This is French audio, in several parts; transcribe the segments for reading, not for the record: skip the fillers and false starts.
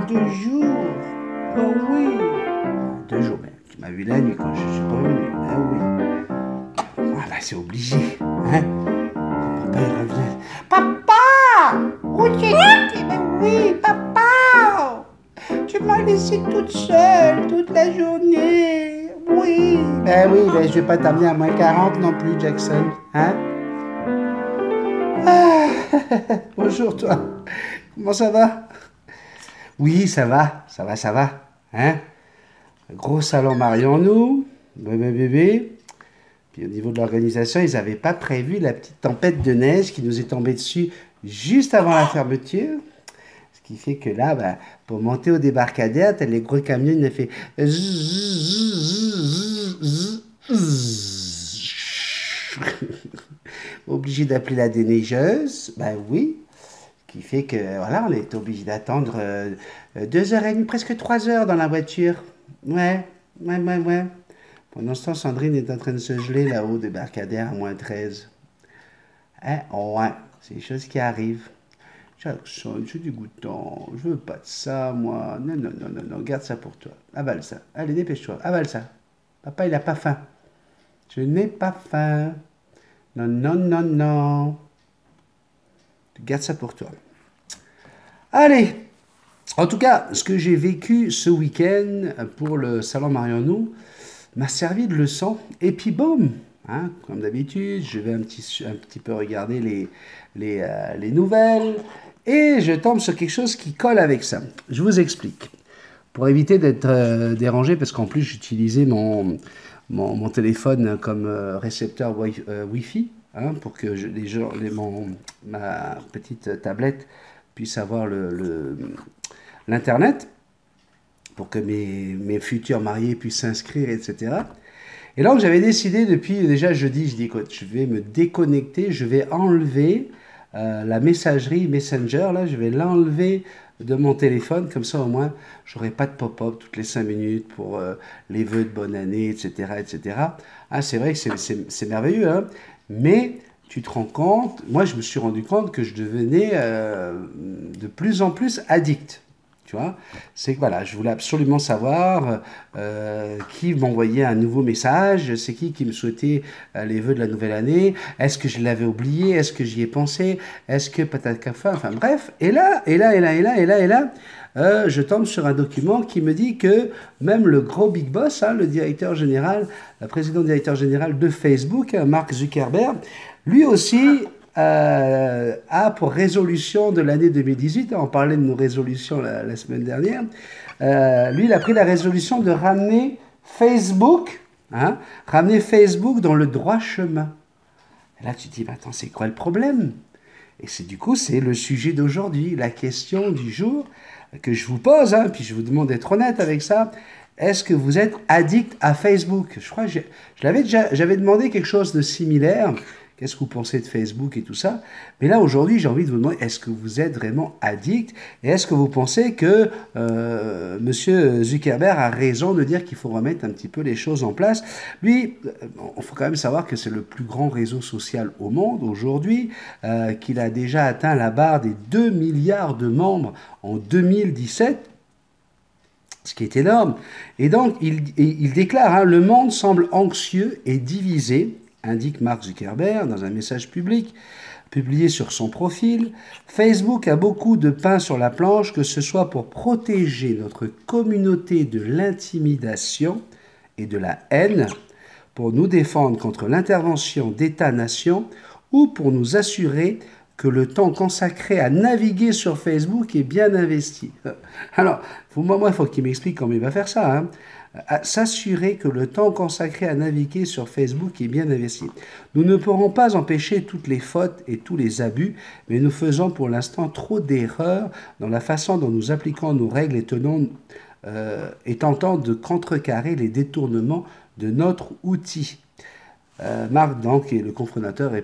2 jours. Oh oui. 2 jours, mais tu m'as vu la nuit quand je suis revenu. Ah oui. Ah bah c'est obligé. Hein? Quand papa il revient. Papa! Où tu es? Ben oui, papa! Tu m'as laissé toute seule toute la journée. Oui. Ben oui, ben je vais pas t'amener à -40 non plus, Jackson. Hein? Ah, bonjour toi. Comment ça va? Oui, ça va, ça va, ça va. Hein? Gros salon Marions-nous, bébé. Puis au niveau de l'organisation, ils n'avaient pas prévu la petite tempête de neige qui nous est tombée dessus juste avant la fermeture. Ce qui fait que là, bah, pour monter au débarcadère, t'as les gros camions, il fait... Obligé d'appeler la déneigeuse, ben oui. Qui fait que, voilà, on est obligé d'attendre 2h30, presque 3 heures dans la voiture. Ouais. Pendant ce temps, Sandrine est en train de se geler là-haut, débarcadère à -13. Hein? Ouais, c'est des choses qui arrivent. Jackson, c'est dégoûtant. Je veux pas de ça, moi. Non, garde ça pour toi. Avale ça. Allez, dépêche-toi. Avale ça. Papa, il a pas faim. Je n'ai pas faim. Non. Garde ça pour toi. Allez. En tout cas, ce que j'ai vécu ce week-end pour le salon Marions-nous m'a servi de leçon. Et puis, boum, hein, comme d'habitude, je vais un petit peu regarder les nouvelles. Et je tombe sur quelque chose qui colle avec ça. Je vous explique. Pour éviter d'être dérangé, parce qu'en plus j'utilisais mon téléphone comme récepteur Wi-Fi, hein, pour que ma petite tablette puisse avoir l'Internet, pour que mes futurs mariés puissent s'inscrire, etc. Et donc j'avais décidé depuis déjà jeudi, je dis écoute, je vais me déconnecter, je vais enlever la messagerie Messenger, là, je vais l'enlever de mon téléphone, comme ça au moins, j'aurai pas de pop-up toutes les 5 minutes pour les vœux de bonne année, etc. Ah, c'est vrai que c'est merveilleux, hein, mais tu te rends compte, moi je me suis rendu compte que je devenais de plus en plus addict. Tu vois, c'est que voilà, je voulais absolument savoir qui m'envoyait un nouveau message, c'est qui me souhaitait les vœux de la nouvelle année, est-ce que je l'avais oublié, est-ce que j'y ai pensé, est-ce que patata, enfin bref, et là, je tombe sur un document qui me dit que même le gros big boss, hein, le directeur général, le président directeur général de Facebook, Mark Zuckerberg, lui aussi a pour résolution de l'année 2018, on parlait de nos résolutions la semaine dernière, lui il a pris la résolution de ramener Facebook dans le droit chemin. Et là tu te dis, attends, c'est quoi le problème? Et c'est le sujet d'aujourd'hui, la question du jour que je vous pose, hein, puis je vous demande d'être honnête avec ça. Est-ce que vous êtes addict à Facebook? Je crois que j'avais demandé quelque chose de similaire. Qu'est-ce que vous pensez de Facebook et tout ça? Mais là, aujourd'hui, j'ai envie de vous demander, est-ce que vous êtes vraiment addict? Et est-ce que vous pensez que M. Zuckerberg a raison de dire qu'il faut remettre un petit peu les choses en place? Lui, il faut quand même savoir que c'est le plus grand réseau social au monde aujourd'hui, qu'il a déjà atteint la barre des 2 milliards de membres en 2017. Ce qui est énorme. Et donc, il déclare, hein, le monde semble anxieux et divisé, indique Mark Zuckerberg dans un message public publié sur son profil. Facebook a beaucoup de pain sur la planche, que ce soit pour protéger notre communauté de l'intimidation et de la haine, pour nous défendre contre l'intervention d'États-nations ou pour nous assurer que le temps consacré à naviguer sur Facebook est bien investi. Alors, moi, il faut qu'il m'explique comment il va faire ça. Hein. S'assurer que le temps consacré à naviguer sur Facebook est bien investi. Nous ne pourrons pas empêcher toutes les fautes et tous les abus, mais nous faisons pour l'instant trop d'erreurs dans la façon dont nous appliquons nos règles et tentant de contrecarrer les détournements de notre outil. Mark, donc, est le cofondateur et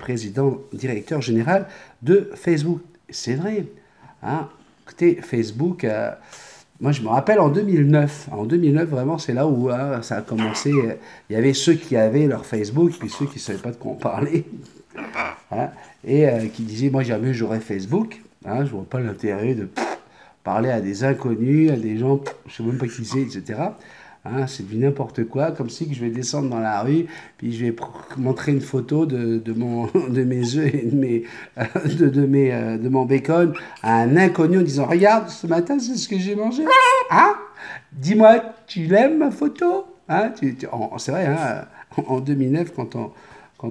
directeur général de Facebook. C'est vrai. Hein. Écoutez, Facebook... moi, je me rappelle en 2009. En 2009, vraiment, c'est là où hein, ça a commencé. Il y avait ceux qui avaient leur Facebook, puis ceux qui ne savaient pas de quoi on parlait. Hein, et qui disaient, moi, jamais j'aurais Facebook. Hein, je ne vois pas l'intérêt de parler à des inconnus, à des gens, je sais même pas qui c'est, etc. Hein, c'est du n'importe quoi, comme si que je vais descendre dans la rue, puis je vais montrer une photo de mes œufs et de mon bacon à un inconnu en disant, regarde, ce matin, c'est ce que j'ai mangé. Hein? Dis-moi, tu l'aimes ma photo? Hein, c'est vrai, hein, en 2009,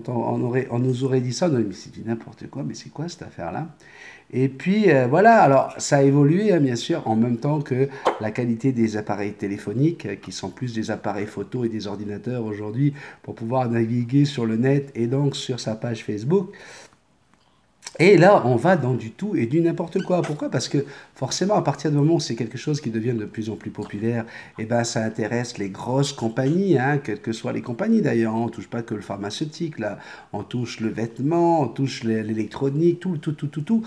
on nous aurait dit ça, on aurait dit, mais c'est du n'importe quoi, mais c'est quoi cette affaire-là? Et puis voilà, alors ça a évolué hein, bien sûr en même temps que la qualité des appareils téléphoniques qui sont plus des appareils photo et des ordinateurs aujourd'hui pour pouvoir naviguer sur le net et donc sur sa page Facebook. Et là, on va dans du tout et du n'importe quoi. Pourquoi? Parce que forcément, à partir du moment où c'est quelque chose qui devient de plus en plus populaire, eh ben, ça intéresse les grosses compagnies, hein, quelles que soient les compagnies d'ailleurs. On ne touche pas que le pharmaceutique, là. On touche le vêtement, on touche l'électronique, tout.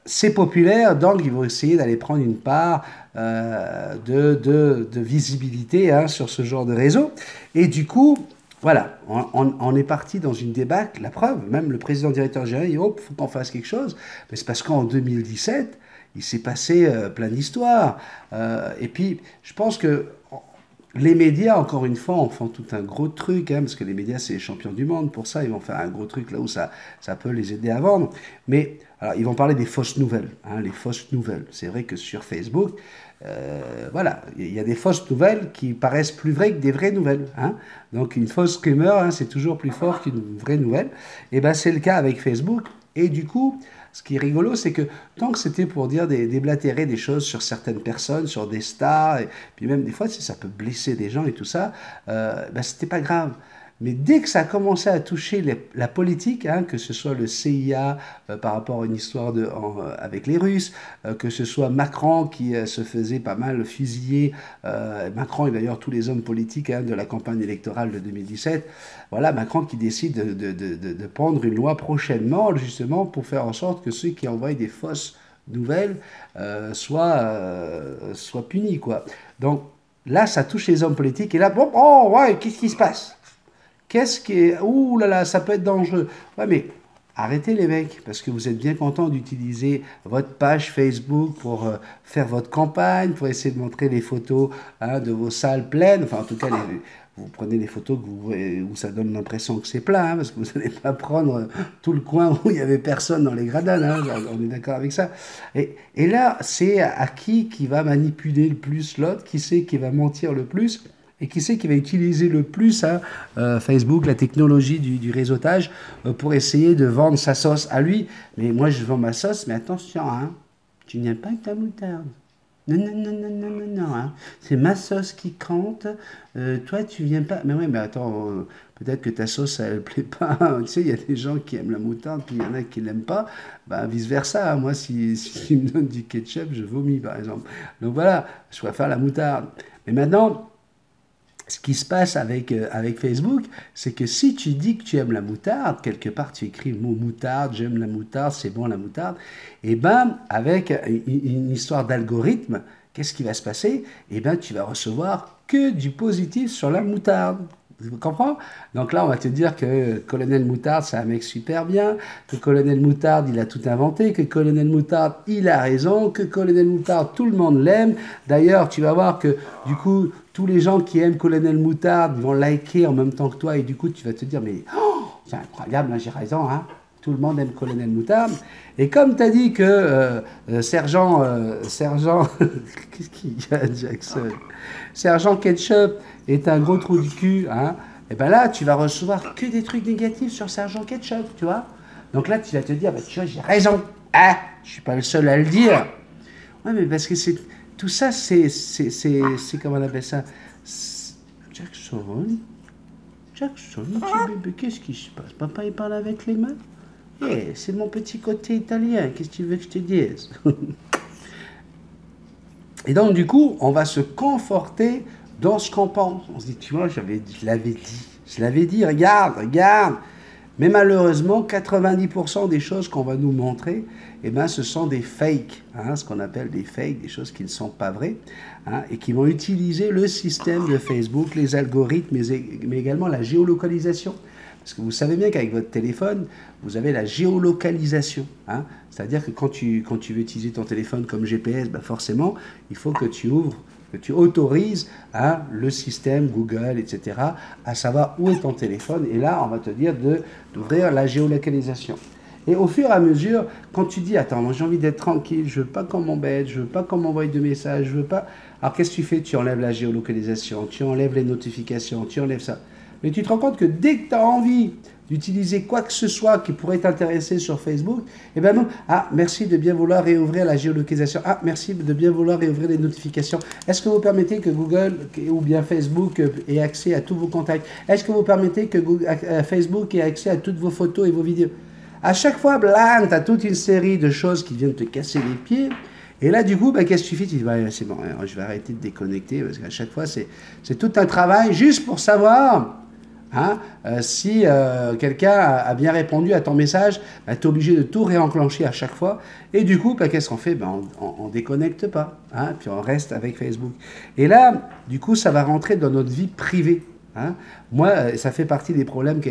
C'est populaire, donc ils vont essayer d'aller prendre une part de visibilité hein, sur ce genre de réseau. Et du coup, voilà, on est parti dans une débâcle, la preuve, même le président directeur général dit, oh, il faut qu'on fasse quelque chose. Mais c'est parce qu'en 2017, il s'est passé plein d'histoires. Et puis, je pense que les médias, encore une fois, en font tout un gros truc, hein, parce que les médias, c'est les champions du monde. Pour ça, ils vont faire un gros truc là où ça peut les aider à vendre. Mais alors, ils vont parler des fausses nouvelles. Hein, les fausses nouvelles. C'est vrai que sur Facebook, voilà, il y a des fausses nouvelles qui paraissent plus vraies que des vraies nouvelles. Hein. Donc, une fausse rumeur, hein, c'est toujours plus fort qu'une vraie nouvelle. Et bien, c'est le cas avec Facebook. Et du coup, ce qui est rigolo, c'est que tant que c'était pour dire déblatérer des choses sur certaines personnes, sur des stars, et puis même des fois, si ça peut blesser des gens et tout ça, ben, c'était pas grave. Mais dès que ça a commencé à toucher la politique, hein, que ce soit le CIA par rapport à une histoire avec les Russes, que ce soit Macron qui se faisait pas mal fusiller, Macron et d'ailleurs tous les hommes politiques hein, de la campagne électorale de 2017, voilà Macron qui décide de prendre une loi prochainement justement pour faire en sorte que ceux qui envoient des fausses nouvelles soient punis, quoi. Donc là, ça touche les hommes politiques et là, bon, oh ouais, qu'est-ce qui se passe? Qu'est-ce qui est... Ouh là là, ça peut être dangereux. Ouais, mais arrêtez les mecs, parce que vous êtes bien contents d'utiliser votre page Facebook pour faire votre campagne, pour essayer de montrer les photos hein, de vos salles pleines. Enfin, en tout cas, vous prenez les photos où ça donne l'impression que c'est plein, hein, parce que vous n'allez pas prendre tout le coin où il n'y avait personne dans les gradins. Hein, on est d'accord avec ça. Et là, c'est à qui va manipuler le plus l'autre, qui c'est qui va mentir le plus et qui c'est qui va utiliser le plus hein, Facebook, la technologie du réseautage, pour essayer de vendre sa sauce à lui. Mais moi, je vends ma sauce, mais attention, hein, tu viens pas avec ta moutarde. Non, hein. C'est ma sauce qui compte. Toi, tu viens pas. Mais ouais, mais attends, peut-être que ta sauce, elle plaît pas. Tu sais, il y a des gens qui aiment la moutarde, puis il y en a qui l'aiment pas. Ben, vice-versa. Hein. Moi, si tu me donnes du ketchup, je vomis, par exemple. Donc voilà, je préfère la moutarde. Mais maintenant, ce qui se passe avec Facebook, c'est que si tu dis que tu aimes la moutarde, quelque part tu écris le mot moutarde, j'aime la moutarde, c'est bon la moutarde, et ben avec une histoire d'algorithme, qu'est-ce qui va se passer? Et ben tu vas recevoir que du positif sur la moutarde. Tu comprends? Donc là, on va te dire que Colonel Moutarde, c'est un mec super bien, que Colonel Moutarde, il a tout inventé, que Colonel Moutarde, il a raison, que Colonel Moutarde, tout le monde l'aime. D'ailleurs, tu vas voir que, du coup, tous les gens qui aiment Colonel Moutarde vont liker en même temps que toi, et du coup, tu vas te dire, mais oh, c'est incroyable, hein, j'ai raison, hein. Tout le monde aime Colonel Moutarde. Et comme tu as dit que Sergent qu'est-ce qu'il y a, Jackson? Sergent Ketchup est un gros trou du cul, hein, et ben là, tu vas recevoir que des trucs négatifs sur Sergent Ketchup, tu vois. Donc là, tu vas te dire, bah, tu vois, j'ai raison. Ah, je suis pas le seul à le dire. Ouais, mais parce que tout ça, c'est comment on appelle ça? Jackson, petit bébé, qu'est-ce qui se passe? Papa, il parle avec les mains? C'est mon petit côté italien, qu'est-ce que tu veux que je te dise? Et donc, du coup, on va se conforter dans ce qu'on pense. On se dit, tu vois, je l'avais dit, regarde. Mais malheureusement, 90% des choses qu'on va nous montrer, eh ben, ce sont des fakes, hein, ce qu'on appelle des fakes, des choses qui ne sont pas vraies, hein, et qui vont utiliser le système de Facebook, les algorithmes, mais également la géolocalisation. Parce que vous savez bien qu'avec votre téléphone, vous avez la géolocalisation. Hein. C'est-à-dire que quand tu veux utiliser ton téléphone comme GPS, ben forcément, il faut que tu ouvres, que tu autorises hein, le système Google, etc., à savoir où est ton téléphone. Et là, on va te dire d'ouvrir la géolocalisation. Et au fur et à mesure, quand tu dis, attends, moi j'ai envie d'être tranquille, je veux pas qu'on m'embête, je veux pas qu'on m'envoie de messages, je veux pas... Alors qu'est-ce que tu fais? Tu enlèves la géolocalisation, tu enlèves les notifications, tu enlèves ça. Mais tu te rends compte que dès que tu as envie d'utiliser quoi que ce soit qui pourrait t'intéresser sur Facebook, eh ben non, ah, merci de bien vouloir réouvrir la géolocalisation, ah, merci de bien vouloir réouvrir les notifications. Est-ce que vous permettez que Google ou bien Facebook ait accès à tous vos contacts? Est-ce que vous permettez que Facebook ait accès à toutes vos photos et vos vidéos? À chaque fois, blam, tu as toute une série de choses qui viennent te casser les pieds. Et là, du coup, bah, qu'est-ce que tu fais? Tu dis, bah, c'est bon, je vais arrêter de déconnecter, parce qu'à chaque fois, c'est tout un travail juste pour savoir hein, si quelqu'un a bien répondu à ton message. Bah, tu es obligé de tout réenclencher à chaque fois. Et du coup, bah, qu'est-ce qu'on fait? Bah, on déconnecte pas, hein, puis on reste avec Facebook. Et là, du coup, ça va rentrer dans notre vie privée. Hein? Moi, ça fait partie des problèmes qui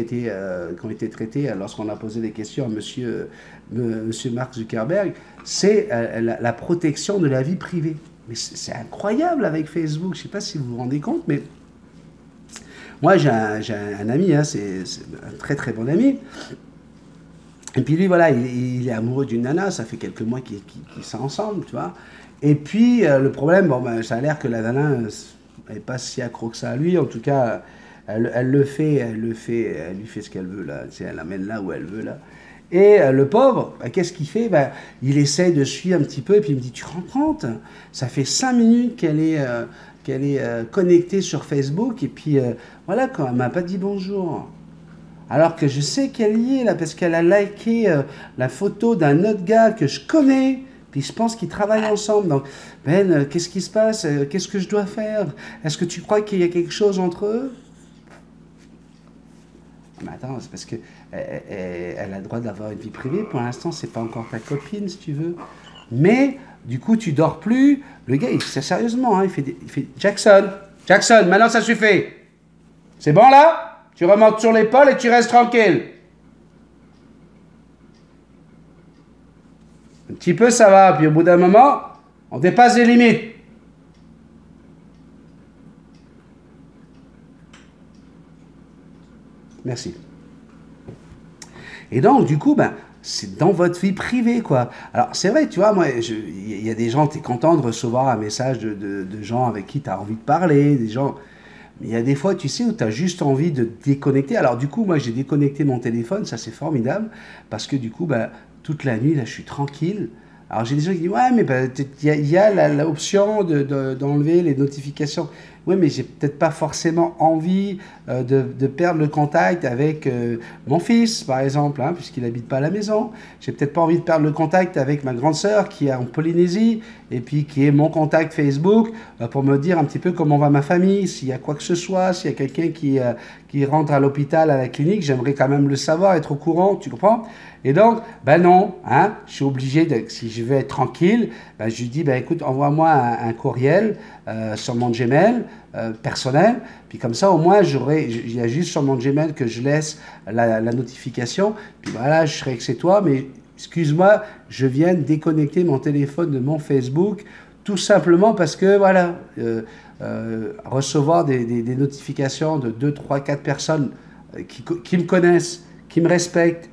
ont été traités lorsqu'on a posé des questions à monsieur Mark Zuckerberg, c'est la protection de la vie privée. Mais c'est incroyable avec Facebook, je ne sais pas si vous vous rendez compte, mais moi j'ai un ami, hein, c'est un très très bon ami, et puis lui voilà, il est amoureux d'une nana, ça fait quelques mois qu'ils sont ensemble, tu vois, et puis le problème, bon, ben, ça a l'air que la nana... elle n'est pas si accro que ça à lui, en tout cas, elle lui fait ce qu'elle veut, là, elle l'amène là où elle veut, là. Et le pauvre, bah, qu'est-ce qu'il fait? Bah, il essaie de suivre un petit peu, et puis il me dit, tu te rends compte? Ça fait 5 minutes qu'elle est connectée sur Facebook, et puis voilà, quand elle m'a pas dit bonjour. Alors que je sais qu'elle y est, là, parce qu'elle a liké la photo d'un autre gars que je connais, puis je pense qu'ils travaillent ensemble. Donc, Ben, qu'est-ce qui se passe? Qu'est-ce que je dois faire? Est-ce que tu crois qu'il y a quelque chose entre eux? Mais attends, c'est parce qu'elle a le droit d'avoir une vie privée. Pour l'instant, c'est pas encore ta copine, si tu veux. Mais, du coup, tu dors plus. Le gars, sérieusement, hein, il fait Jackson, maintenant ça suffit. C'est bon là? Tu remontes sur l'épaule et tu restes tranquille. Un petit peu, ça va. Puis au bout d'un moment, on dépasse les limites. Merci. Et donc, du coup, ben, c'est dans votre vie privée, quoi. Alors, c'est vrai, tu vois, moi, il y a des gens, tu es content de recevoir un message de gens avec qui tu as envie de parler, des gens... Mais il y a des fois, tu sais, où tu as juste envie de déconnecter. Alors, du coup, moi, j'ai déconnecté mon téléphone, ça, c'est formidable, parce que, du coup, ben, toute la nuit, là, je suis tranquille. Alors, j'ai des gens qui disent, ouais, mais ben, il y a l'option d'enlever les notifications. Oui, mais j'ai peut-être pas forcément envie de perdre le contact avec mon fils, par exemple, hein, puisqu'il n'habite pas à la maison. J'ai peut-être pas envie de perdre le contact avec ma grande sœur qui est en Polynésie et puis qui est mon contact Facebook pour me dire un petit peu comment va ma famille, s'il y a quoi que ce soit, s'il y a quelqu'un qui rentre à l'hôpital, à la clinique, j'aimerais quand même le savoir, être au courant, tu comprends? Et donc, ben non, hein, je suis obligé, si je veux être tranquille, ben je lui dis, ben écoute, envoie-moi un courriel sur mon Gmail personnel, puis comme ça, au moins, il y a juste sur mon Gmail que je laisse la notification, puis voilà, je serai que c'est toi, mais excuse-moi, je viens de déconnecter mon téléphone de mon Facebook, tout simplement parce que, voilà, recevoir des notifications de 2, 3, 4 personnes qui me connaissent, qui me respectent,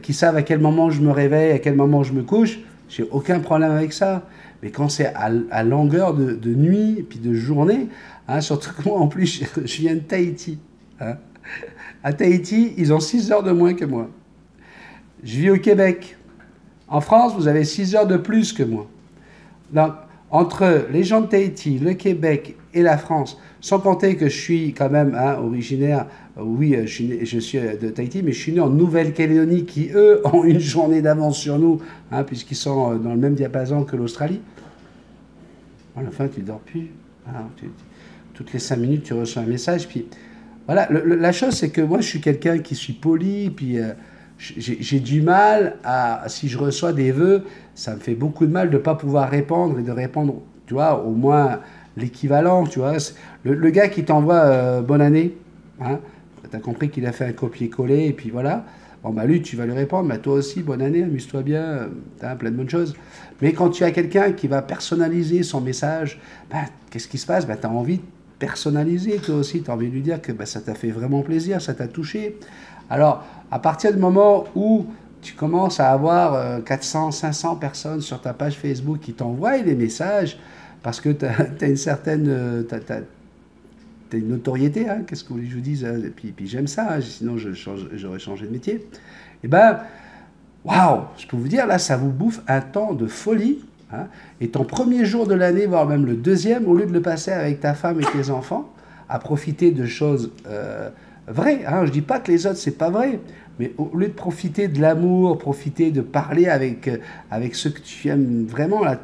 qui savent à quel moment je me réveille, à quel moment je me couche, j'ai aucun problème avec ça. Mais quand c'est à longueur de nuit et puis de journée, hein, surtout que moi en plus je viens de Tahiti. Hein. À Tahiti, ils ont 6 heures de moins que moi. Je vis au Québec. En France, vous avez 6 heures de plus que moi. Donc, entre les gens de Tahiti, le Québec et la France, sans compter que je suis quand même hein, originaire, oui, je suis de Tahiti, mais je suis né en Nouvelle-Calédonie, qui, eux, ont une journée d'avance sur nous, hein, puisqu'ils sont dans le même diapason que l'Australie. À la fin, tu ne dors plus. Hein, toutes les 5 minutes, tu reçois un message. Puis, voilà, la chose, c'est que moi, je suis quelqu'un qui suis poli, puis j'ai du mal si je reçois des vœux, ça me fait beaucoup de mal de ne pas pouvoir répondre et de répondre, tu vois, au moins l'équivalent, tu vois. Le gars qui t'envoie bonne année, hein, Tu as compris qu'il a fait un copier-coller, et puis voilà. Bon, bah lui, tu vas lui répondre, bah toi aussi, bonne année, amuse-toi bien, t'as plein de bonnes choses. Mais quand tu as quelqu'un qui va personnaliser son message, bah, qu'est-ce qui se passe? Bah, tu as envie de personnaliser, toi aussi, tu as envie de lui dire que bah, ça t'a fait vraiment plaisir, ça t'a touché. Alors, à partir du moment où tu commences à avoir 400, 500 personnes sur ta page Facebook qui t'envoient des messages, parce que tu as, une certaine... t'as une notoriété, hein, qu'est-ce que vous voulez que je vous dise, hein, et puis j'aime ça, hein, sinon j'aurais changé de métier. Et ben, waouh, je peux vous dire, là, ça vous bouffe un temps de folie. Hein, et ton premier jour de l'année, voire même le deuxième, au lieu de le passer avec ta femme et tes enfants, à profiter de choses vraies. Hein, je ne dis pas que les autres, c'est pas vrai. Mais au lieu de profiter de l'amour, profiter de parler avec ceux que tu aimes vraiment, là,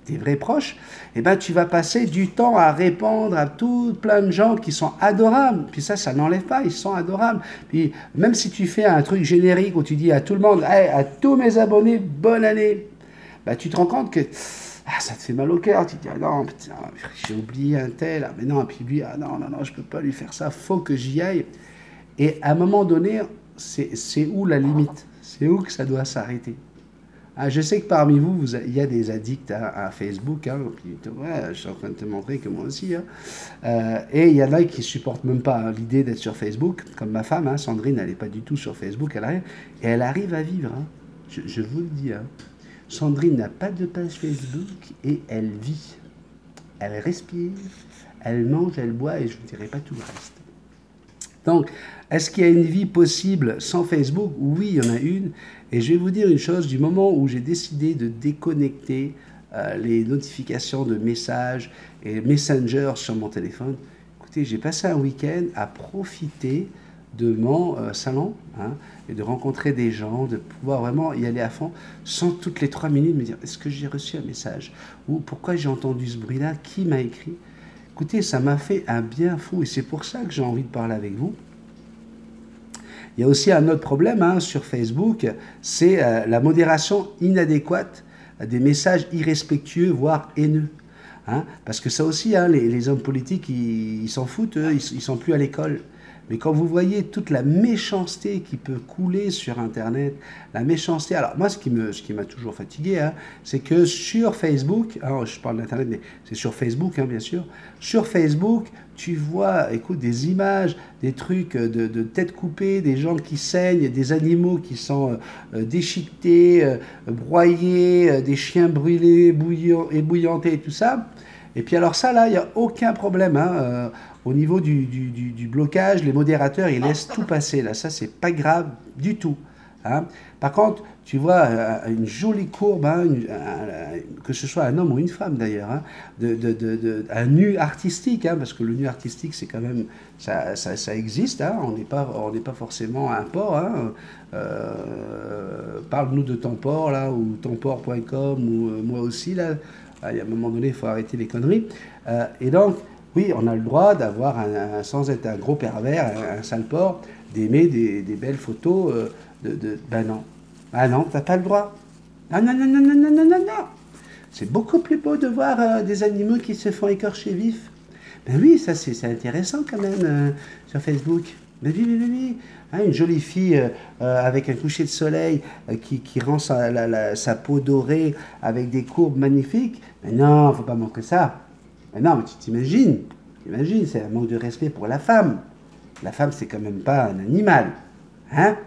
tes vrais proches, eh ben, tu vas passer du temps à répondre à tout plein de gens qui sont adorables. Puis ça n'enlève pas, ils sont adorables. Puis même si tu fais un truc générique où tu dis à tout le monde, hey, à tous mes abonnés, bonne année, ben, tu te rends compte que ça te fait mal au cœur. Tu te dis, ah non, putain, j'ai oublié un tel, ah, mais non, et puis lui, ah non, non, non, je peux pas lui faire ça, faut que j'y aille. Et à un moment donné, c'est où la limite? C'est où que ça doit s'arrêter? Ah, je sais que parmi vous, il y a des addicts à Facebook. Hein, ouais, je suis en train de te montrer que moi aussi. Hein. Et il y en a qui ne supportent même pas hein, l'idée d'être sur Facebook. Comme ma femme, hein, Sandrine, elle n'est pas du tout sur Facebook. Et elle arrive à vivre. Hein. Je vous le dis. Hein. Sandrine n'a pas de page Facebook et elle vit. Elle respire, elle mange, elle boit et je ne vous dirai pas tout le reste. Donc, est-ce qu'il y a une vie possible sans Facebook? Oui, il y en a une. Et je vais vous dire une chose, du moment où j'ai décidé de déconnecter les notifications de messages et Messenger sur mon téléphone, écoutez, j'ai passé un week-end à profiter de mon salon hein, et de rencontrer des gens, de pouvoir vraiment y aller à fond, sans toutes les 3 minutes me dire, est-ce que j'ai reçu un message? Ou pourquoi j'ai entendu ce bruit-là? Qui m'a écrit? Écoutez, ça m'a fait un bien fou et c'est pour ça que j'ai envie de parler avec vous. Il y a aussi un autre problème hein, sur Facebook, c'est la modération inadéquate des messages irrespectueux, voire haineux. Hein, parce que ça aussi, hein, les hommes politiques, ils s'en foutent, eux, ils ne sont plus à l'école. Mais quand vous voyez toute la méchanceté qui peut couler sur Internet, la méchanceté... Alors moi, ce qui m'a toujours fatigué, hein, c'est que sur Facebook, alors je parle d'Internet, mais c'est sur Facebook, hein, bien sûr, sur Facebook, tu vois, écoute, des images, des trucs de têtes coupées, des gens qui saignent, des animaux qui sont déchiquetés, broyés, des chiens brûlés, ébouillantés et tout ça. Et puis alors ça, là, il n'y a aucun problème, hein, au niveau du blocage, les modérateurs, ils laissent tout passer. Là, ça, c'est pas grave du tout. Hein. Par contre, tu vois une jolie courbe, hein, que ce soit un homme ou une femme d'ailleurs, hein, un nu artistique, hein, parce que le nu artistique, c'est quand même, ça existe. Hein, on n'est pas forcément un porc. Hein, parle-nous de ton porc là ou tonporc.com ou moi aussi là. Il y a un moment donné, il faut arrêter les conneries. Et donc, oui, on a le droit d'avoir, sans être un gros pervers, un sale porc, d'aimer des belles photos ben non. Ah non, t'as pas le droit. Non, non, non, non, non, non, non, non, non. C'est beaucoup plus beau de voir des animaux qui se font écorcher vifs. Ben oui, ça c'est intéressant quand même sur Facebook. Mais oui, oui, oui, oui. Hein, une jolie fille avec un coucher de soleil qui rend sa peau dorée avec des courbes magnifiques. Mais non, faut pas montrer ça. Mais non, mais tu t'imagines, c'est un manque de respect pour la femme. La femme, c'est quand même pas un animal. Hein?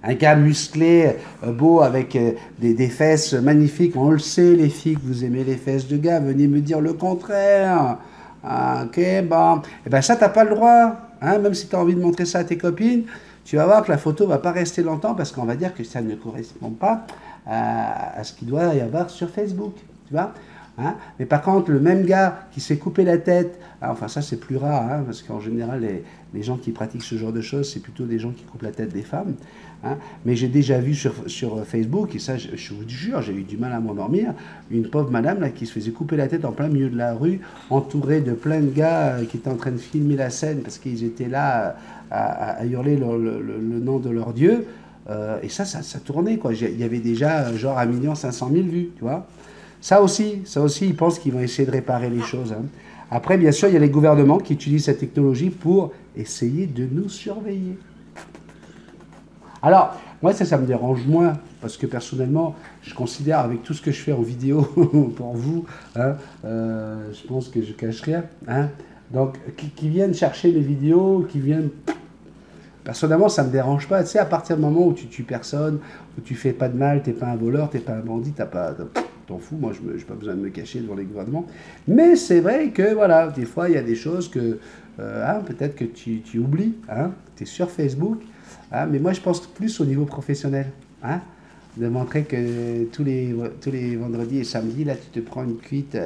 Un gars musclé, beau, avec des fesses magnifiques. On le sait, les filles, que vous aimez les fesses de gars. Venez me dire le contraire. Ah, ok, bon. Eh ben ça, t'as pas le droit. Hein? Même si tu as envie de montrer ça à tes copines, tu vas voir que la photo va pas rester longtemps parce qu'on va dire que ça ne correspond pas à ce qu'il doit y avoir sur Facebook. Tu vois? Hein? Mais par contre, le même gars qui s'est coupé la tête, enfin ça c'est plus rare, hein, parce qu'en général les gens qui pratiquent ce genre de choses, c'est plutôt des gens qui coupent la tête des femmes. Hein? Mais j'ai déjà vu sur Facebook, et ça je vous jure, j'ai eu du mal à m'endormir, une pauvre madame là, qui se faisait couper la tête en plein milieu de la rue, entourée de plein de gars qui étaient en train de filmer la scène parce qu'ils étaient là à hurler le nom de leur Dieu. Et ça tournait, quoi. Il y avait déjà genre 1 500 000 vues, tu vois. Ça aussi, ils pensent qu'ils vont essayer de réparer les choses. Hein. Après, bien sûr, il y a les gouvernements qui utilisent cette technologie pour essayer de nous surveiller. Alors, moi, ça me dérange moins, parce que personnellement, je considère, avec tout ce que je fais en vidéo pour vous, hein, je pense que je cache rien. Hein, donc, qui viennent chercher mes vidéos, qui viennent... Personnellement, ça ne me dérange pas. Tu sais, à partir du moment où tu tues personne, où tu fais pas de mal, tu n'es pas un voleur, tu n'es pas un bandit, t'en fous. Moi, je n'ai pas besoin de me cacher devant les gouvernements. Mais c'est vrai que, voilà, des fois, il y a des choses que, hein, peut-être que tu oublies. Hein, tu es sur Facebook. Hein, mais moi, je pense plus au niveau professionnel. Hein, de montrer que tous les vendredis et samedis, là, tu te prends une cuite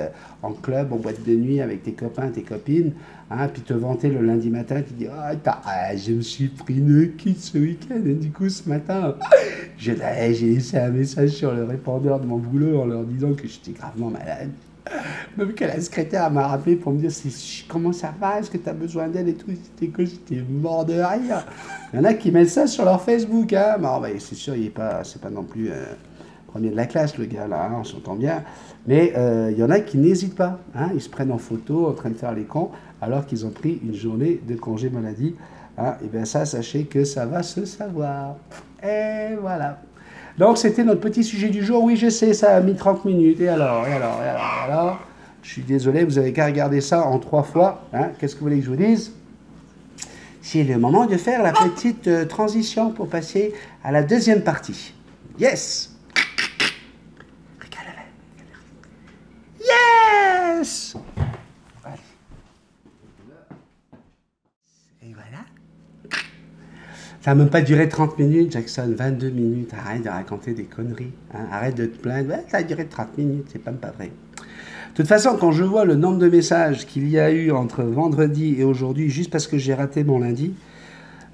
en club, en boîte de nuit avec tes copains, tes copines, hein, puis te vanter le lundi matin, tu dis, je me suis pris une cuite ce week-end, et du coup, ce matin, j'ai laissé un message sur le répondeur de mon boulot en leur disant que j'étais gravement malade. Même que la secrétaire m'a rappelé pour me dire comment ça va, est-ce que tu as besoin d'aide et tout. J'étais mort de rire. Il y en a qui mettent ça sur leur Facebook. Hein. Bon, bah, c'est sûr, c'est pas non plus premier de la classe, le gars, là, hein, on s'entend bien. Mais il y en a qui n'hésitent pas. Hein. Ils se prennent en photo en train de faire les cons alors qu'ils ont pris une journée de congé maladie. Hein. Et bien ça, sachez que ça va se savoir. Et voilà. Donc, c'était notre petit sujet du jour. Oui, je sais, ça a mis 30 minutes. Et alors je suis désolé, vous avez qu'à regarder ça en 3 fois. Hein. Qu'est-ce que vous voulez que je vous dise? C'est le moment de faire la petite transition pour passer à la deuxième partie. Yes! Yes! Et voilà. Ça n'a même pas duré 30 minutes, Jackson, 22 minutes. Arrête de raconter des conneries. Hein. Arrête de te plaindre. Ouais, ça a duré 30 minutes, c'est même pas vrai. De toute façon, quand je vois le nombre de messages qu'il y a eu entre vendredi et aujourd'hui, juste parce que j'ai raté mon lundi,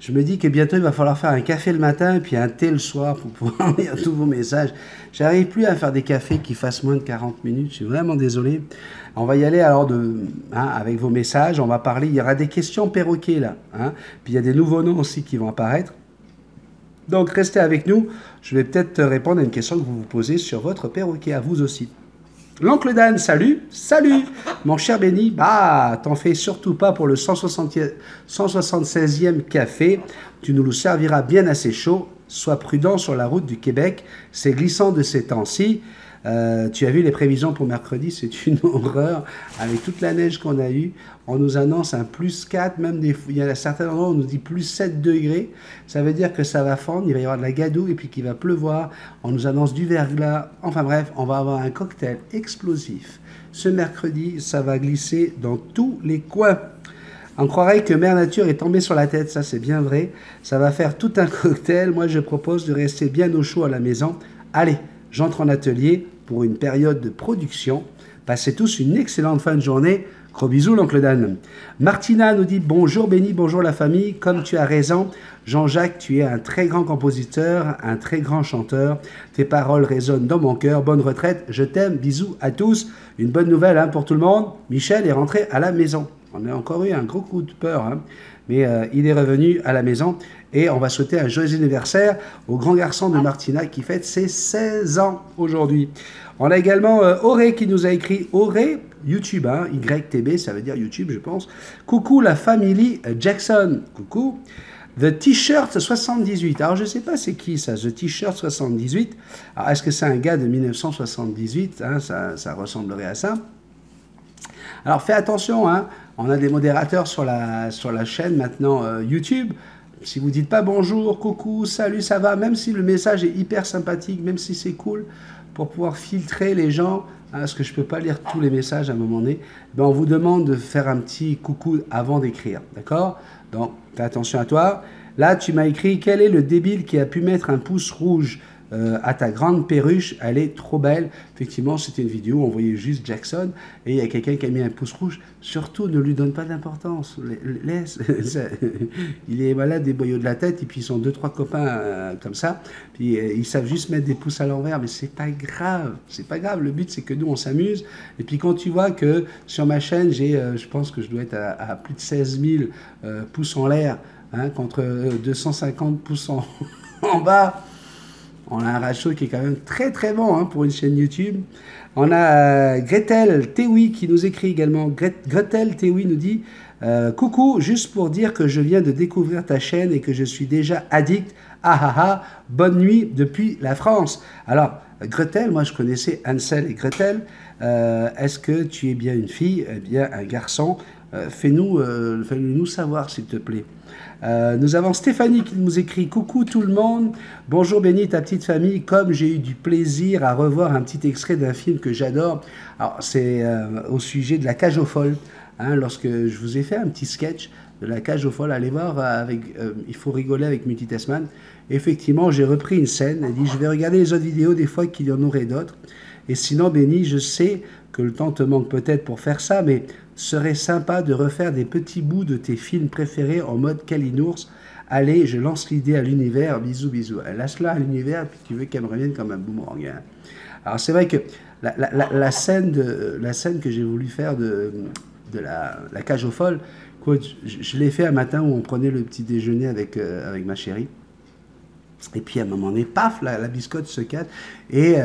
je me dis que bientôt il va falloir faire un café le matin et puis un thé le soir pour pouvoir lire tous vos messages. J'arrive plus à faire des cafés qui fassent moins de 40 minutes, je suis vraiment désolé. On va y aller alors avec vos messages, on va parler, il y aura des questions perroquets là. Hein, puis il y a des nouveaux noms aussi qui vont apparaître. Donc restez avec nous, je vais peut-être répondre à une question que vous vous posez sur votre perroquet, à vous aussi. L'oncle Dan, salut, mon cher Benny, bah, t'en fais surtout pas pour le 176e café, tu nous le serviras bien assez chaud, sois prudent sur la route du Québec, c'est glissant de ces temps-ci, tu as vu les prévisions pour mercredi, c'est une horreur, avec toute la neige qu'on a eue, on nous annonce un plus 4, même il y a certains endroits où on nous dit plus 7 degrés, ça veut dire que ça va fondre, il va y avoir de la gadoue et puis qu'il va pleuvoir, on nous annonce du verglas, enfin bref, on va avoir un cocktail explosif. Ce mercredi, ça va glisser dans tous les coins. On croirait que Mère Nature est tombée sur la tête, ça c'est bien vrai, ça va faire tout un cocktail, moi je propose de rester bien au chaud à la maison. Allez, j'entre en atelier pour une période de production, passez tous une excellente fin de journée. Gros bisous, l'oncle Dan. Martina nous dit bonjour Benny, bonjour la famille. Comme tu as raison, Jean-Jacques, tu es un très grand compositeur, un très grand chanteur. Tes paroles résonnent dans mon cœur. Bonne retraite, je t'aime. Bisous à tous. Une bonne nouvelle hein, pour tout le monde. Michel est rentré à la maison. On a encore eu un gros coup de peur, hein, mais il est revenu à la maison. Et on va souhaiter un joyeux anniversaire au grand garçon de Martina qui fête ses 16 ans aujourd'hui. On a également Auré qui nous a écrit Auré. YouTube, hein, YTB, ça veut dire YouTube, je pense. Coucou la famille Jackson. Coucou. The T-shirt 78. Alors, je ne sais pas c'est qui ça, The T-shirt 78. Alors, est-ce que c'est un gars de 1978 hein, ça ressemblerait à ça. Alors, fais attention, hein, on a des modérateurs sur la chaîne maintenant YouTube. Si vous ne dites pas bonjour, coucou, salut, ça va, même si le message est hyper sympathique, même si c'est cool, pour pouvoir filtrer les gens, parce que je ne peux pas lire tous les messages à un moment donné, ben on vous demande de faire un petit coucou avant d'écrire, d'accord? Donc, fais attention à toi. Là, tu m'as écrit, quel est le débile qui a pu mettre un pouce rouge à ta grande perruche? Elle est trop belle. Effectivement, c'était une vidéo où on voyait juste Jackson, et il y a quelqu'un qui a mis un pouce rouge. Surtout, ne lui donne pas d'importance. Laisse. Il est malade des boyaux de la tête, et puis ils sont 2-3 copains comme ça, puis ils savent juste mettre des pouces à l'envers, mais c'est pas grave. C'est pas grave. Le but, c'est que nous, on s'amuse. Et puis quand tu vois que sur ma chaîne, je pense que je dois être à plus de 16 000 pouces en l'air, hein, contre 250 pouces en bas. On a un ratio qui est quand même très très bon hein, pour une chaîne YouTube. On a Gretel Tewi qui nous écrit également. Gretel Tewi nous dit coucou, juste pour dire que je viens de découvrir ta chaîne et que je suis déjà addict. Ah ah ah, bonne nuit depuis la France. Alors, Gretel, moi je connaissais Hansel et Gretel. Est-ce que tu es bien une fille, bien un garçon? Fais-nous savoir s'il te plaît. Nous avons Stéphanie qui nous écrit coucou tout le monde, bonjour Béni, ta petite famille, comme j'ai eu du plaisir à revoir un petit extrait d'un film que j'adore. Alors c'est au sujet de la cage aux folles, hein, lorsque je vous ai fait un petit sketch de la cage aux folles, allez voir il faut rigoler avec Multitaskman. Effectivement j'ai repris une scène et dit je vais regarder les autres vidéos des fois qu'il y en aurait d'autres et sinon Béni je sais que le temps te manque peut-être pour faire ça mais serait sympa de refaire des petits bouts de tes films préférés en mode Kalinours. Allez, je lance l'idée à l'univers. Bisous, bisous. Lâche-la à l'univers, puis tu veux qu'elle me revienne comme un boomerang. Hein. Alors, c'est vrai que la scène que j'ai voulu faire de la cage aux folles, je l'ai fait un matin où on prenait le petit déjeuner avec ma chérie. Et puis, à un moment donné, paf, la biscotte se casse. Et...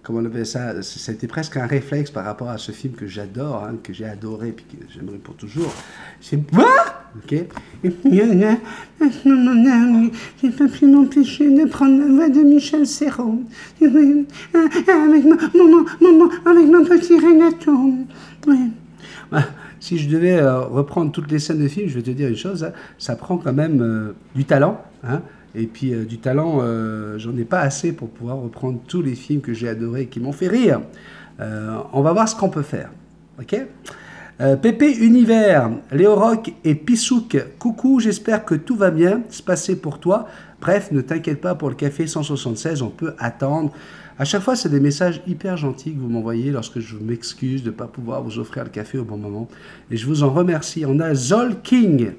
comment on appelle ça, c'était presque un réflexe par rapport à ce film que j'adore, hein, que j'ai adoré, puis que j'aimerais pour toujours. C'est quoi? Ok. Et puis, j'ai pas pu m'empêcher de prendre la voix de Michel Serrault. Avec mon petit Renato. Ouais. Si je devais reprendre toutes les scènes de film, je vais te dire une chose, hein, ça prend quand même du talent, hein. Et puis du talent, j'en ai pas assez pour pouvoir reprendre tous les films que j'ai adorés et qui m'ont fait rire. On va voir ce qu'on peut faire. Ok. Pépé Univers, Léo Rock et Pissouk, coucou, j'espère que tout va bien se passer pour toi. Bref, ne t'inquiète pas pour le café 176, on peut attendre. À chaque fois, c'est des messages hyper gentils que vous m'envoyez lorsque je m'excuse de ne pas pouvoir vous offrir le café au bon moment. Et je vous en remercie. On a Zol King.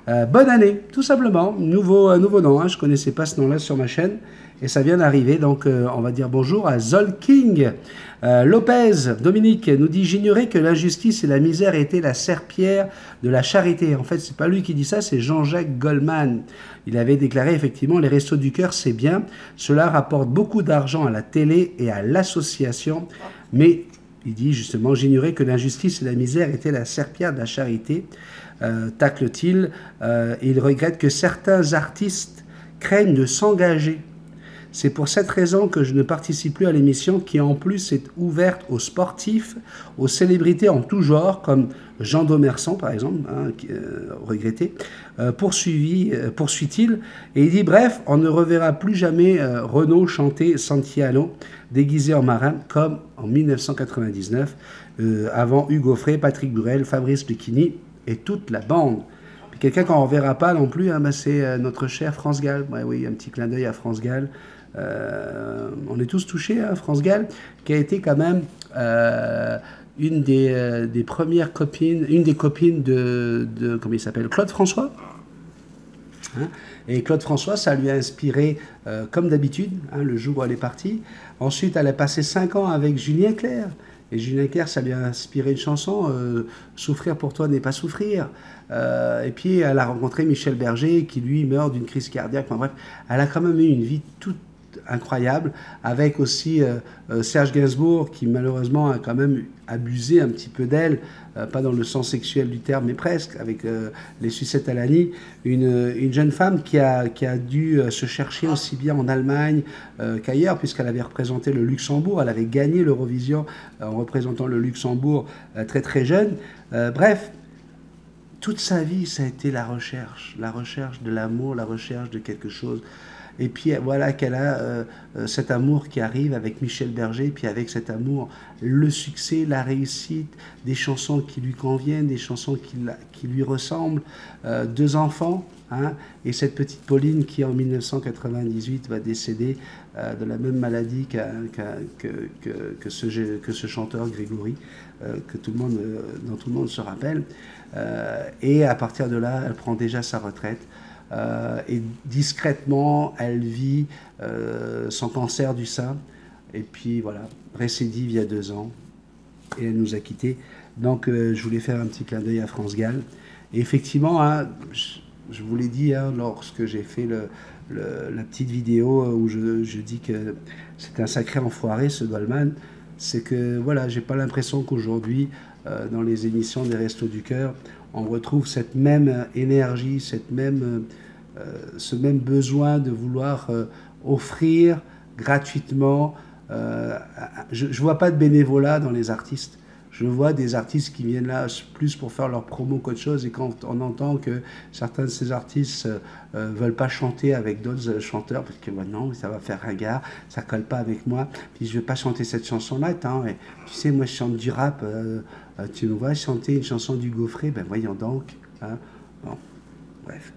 Bonne année, tout simplement. Nouveau nom, hein. Je ne connaissais pas ce nom-là sur ma chaîne et ça vient d'arriver. Donc, on va dire bonjour à Zol King. Lopez, Dominique, nous dit j'ignorais que l'injustice et la misère étaient la serpillière de la charité. En fait, c'est pas lui qui dit ça, c'est Jean-Jacques Goldman. Il avait déclaré effectivement les Restos du Cœur, c'est bien. Cela rapporte beaucoup d'argent à la télé et à l'association. Mais il dit justement j'ignorais que l'injustice et la misère étaient la serpillière de la charité. Tacle-t-il, il regrette que certains artistes craignent de s'engager. C'est pour cette raison que je ne participe plus à l'émission qui en plus est ouverte aux sportifs, aux célébrités en tout genre, comme Jean Domerson par exemple, hein, regretté, poursuit-il, et il dit bref, on ne reverra plus jamais Renaud chanter Santiano déguisé en marin comme en 1999, avant Hugo Frey, Patrick Burel, Fabrice Lucchini, et toute la bande. Puis quelqu'un qu'on ne reverra pas non plus, hein, bah c'est notre cher France Gall. Ouais, oui, un petit clin d'œil à France Gall. On est tous touchés, hein, France Gall, qui a été quand même une des premières copines, une des copines de comment il s'appelle, Claude François. Hein, et Claude François, ça lui a inspiré, comme d'habitude, hein, le jour où elle est partie. Ensuite, elle a passé 5 ans avec Julien Clerc. Et Julien Clerc, ça lui a inspiré une chanson, Souffrir pour toi n'est pas souffrir. Et puis, elle a rencontré Michel Berger, qui lui meurt d'une crise cardiaque. Enfin, bref, elle a quand même eu une vie toute incroyable, avec aussi Serge Gainsbourg, qui malheureusement a quand même abusé un petit peu d'elle, pas dans le sens sexuel du terme, mais presque, avec les sucettes à l'Annie. Une jeune femme qui a dû se chercher aussi bien en Allemagne qu'ailleurs, puisqu'elle avait représenté le Luxembourg, elle avait gagné l'Eurovision en représentant le Luxembourg très très jeune. Bref, toute sa vie, ça a été la recherche de l'amour, la recherche de quelque chose. Et puis voilà qu'elle a cet amour qui arrive avec Michel Berger, puis avec cet amour, le succès, la réussite, des chansons qui lui conviennent, des chansons qui lui ressemblent, 2 enfants, hein, et cette petite Pauline qui en 1998 va décéder de la même maladie que ce chanteur Grégory, dont tout le monde se rappelle. Et à partir de là, elle prend déjà sa retraite. Et discrètement, elle vit son cancer du sein. Et puis voilà, récidive il y a 2 ans. Et elle nous a quittés. Donc je voulais faire un petit clin d'œil à France Gall. Et effectivement, hein, je vous l'ai dit, hein, lorsque j'ai fait la petite vidéo où je dis que c'est un sacré enfoiré, ce Goldman. C'est que, voilà, j'ai pas l'impression qu'aujourd'hui, dans les émissions des Restos du Cœur, on retrouve cette même énergie, ce même besoin de vouloir offrir gratuitement. Je ne vois pas de bénévolat dans les artistes. Je vois des artistes qui viennent là plus pour faire leur promo qu'autre chose. Et quand on entend que certains de ces artistes veulent pas chanter avec d'autres chanteurs, parce que bah, non, ça va faire ringard, ça colle pas avec moi, puis je vais pas chanter cette chanson-là. Attends, et, tu sais, moi je chante du rap, tu me vois chanter une chanson du Gaufret, ben voyons donc. Hein. Bon, bref.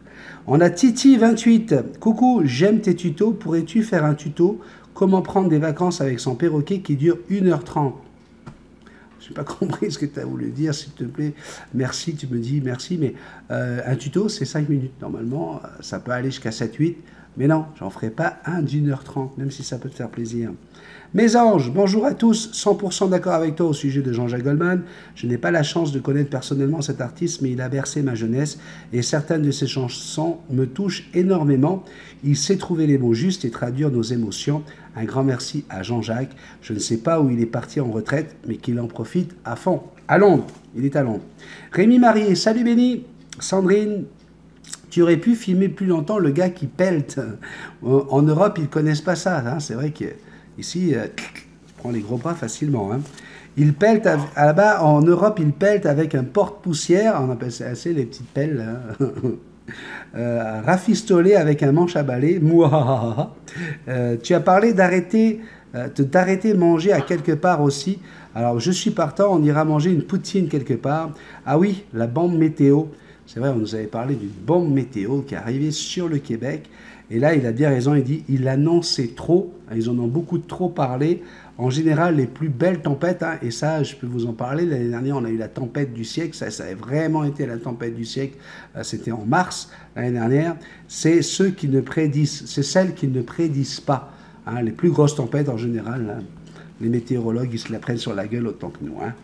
On a Titi28. Coucou, j'aime tes tutos. Pourrais-tu faire un tuto comment prendre des vacances avec son perroquet qui dure 1h30? Je n'ai pas compris ce que tu as voulu dire, s'il te plaît. Merci, tu me dis merci, mais un tuto, c'est 5 minutes. Normalement, ça peut aller jusqu'à 7-8, mais non, j'en ferai pas un d'1h30, même si ça peut te faire plaisir. Mes anges, bonjour à tous, 100% d'accord avec toi au sujet de Jean-Jacques Goldman. Je n'ai pas la chance de connaître personnellement cet artiste, mais il a bercé ma jeunesse et certaines de ses chansons me touchent énormément. Il sait trouver les mots justes et traduire nos émotions. Un grand merci à Jean-Jacques. Je ne sais pas où il est parti en retraite, mais qu'il en profite à fond. À Londres, il est à Londres. Rémi Marié, salut Béni. Sandrine, tu aurais pu filmer plus longtemps le gars qui pelte. En Europe, ils ne connaissent pas ça. Hein. C'est vrai qu'ici, tu prends les gros bras facilement. Hein. Il pelte, là-bas, en Europe, il pelte avec un porte-poussière. On appelle ça assez les petites pelles. Hein. Rafistolé avec un manche à balai. Tu as parlé d'arrêter manger à quelque part aussi. Alors je suis partant, on ira manger une poutine quelque part. Ah oui, la bombe météo. C'est vrai, on nous avait parlé d'une bombe météo qui est arrivée sur le Québec. Et là, il a bien raison, il dit, il annonçait trop. Ils en ont beaucoup trop parlé. En général, les plus belles tempêtes, hein, et ça, je peux vous en parler, l'année dernière, on a eu la tempête du siècle, ça a vraiment été la tempête du siècle, c'était en mars l'année dernière, c'est celles qui ne prédisent pas. Hein, les plus grosses tempêtes, en général, hein, les météorologues, ils se la prennent sur la gueule autant que nous. Hein.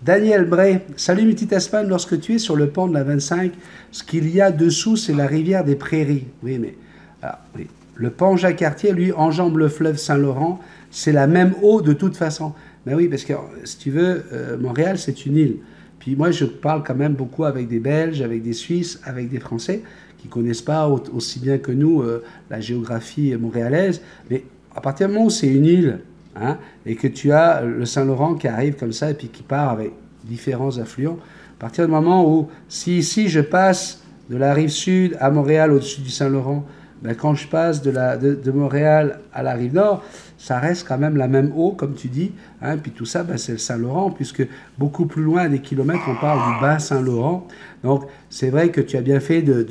Daniel Bray, salut Multitasman, lorsque tu es sur le pont de la 25, ce qu'il y a dessous, c'est la rivière des Prairies. Oui, mais... Alors, oui. Le pont Jacques-Cartier, lui, enjambe le fleuve Saint-Laurent. C'est la même eau de toute façon. Ben oui, parce que si tu veux, Montréal, c'est une île. Puis moi, je parle quand même beaucoup avec des Belges, avec des Suisses, avec des Français qui ne connaissent pas aussi bien que nous la géographie montréalaise. Mais à partir du moment où c'est une île, hein, et que tu as le Saint-Laurent qui arrive comme ça et puis qui part avec différents affluents, à partir du moment où, si ici je passe de la rive sud à Montréal au-dessus du Saint-Laurent, ben quand je passe de Montréal à la rive nord, ça reste quand même la même eau, comme tu dis. Hein, puis tout ça, ben c'est le Saint-Laurent, puisque beaucoup plus loin, à des kilomètres, on parle du bas Saint-Laurent. Donc, c'est vrai que tu as bien fait de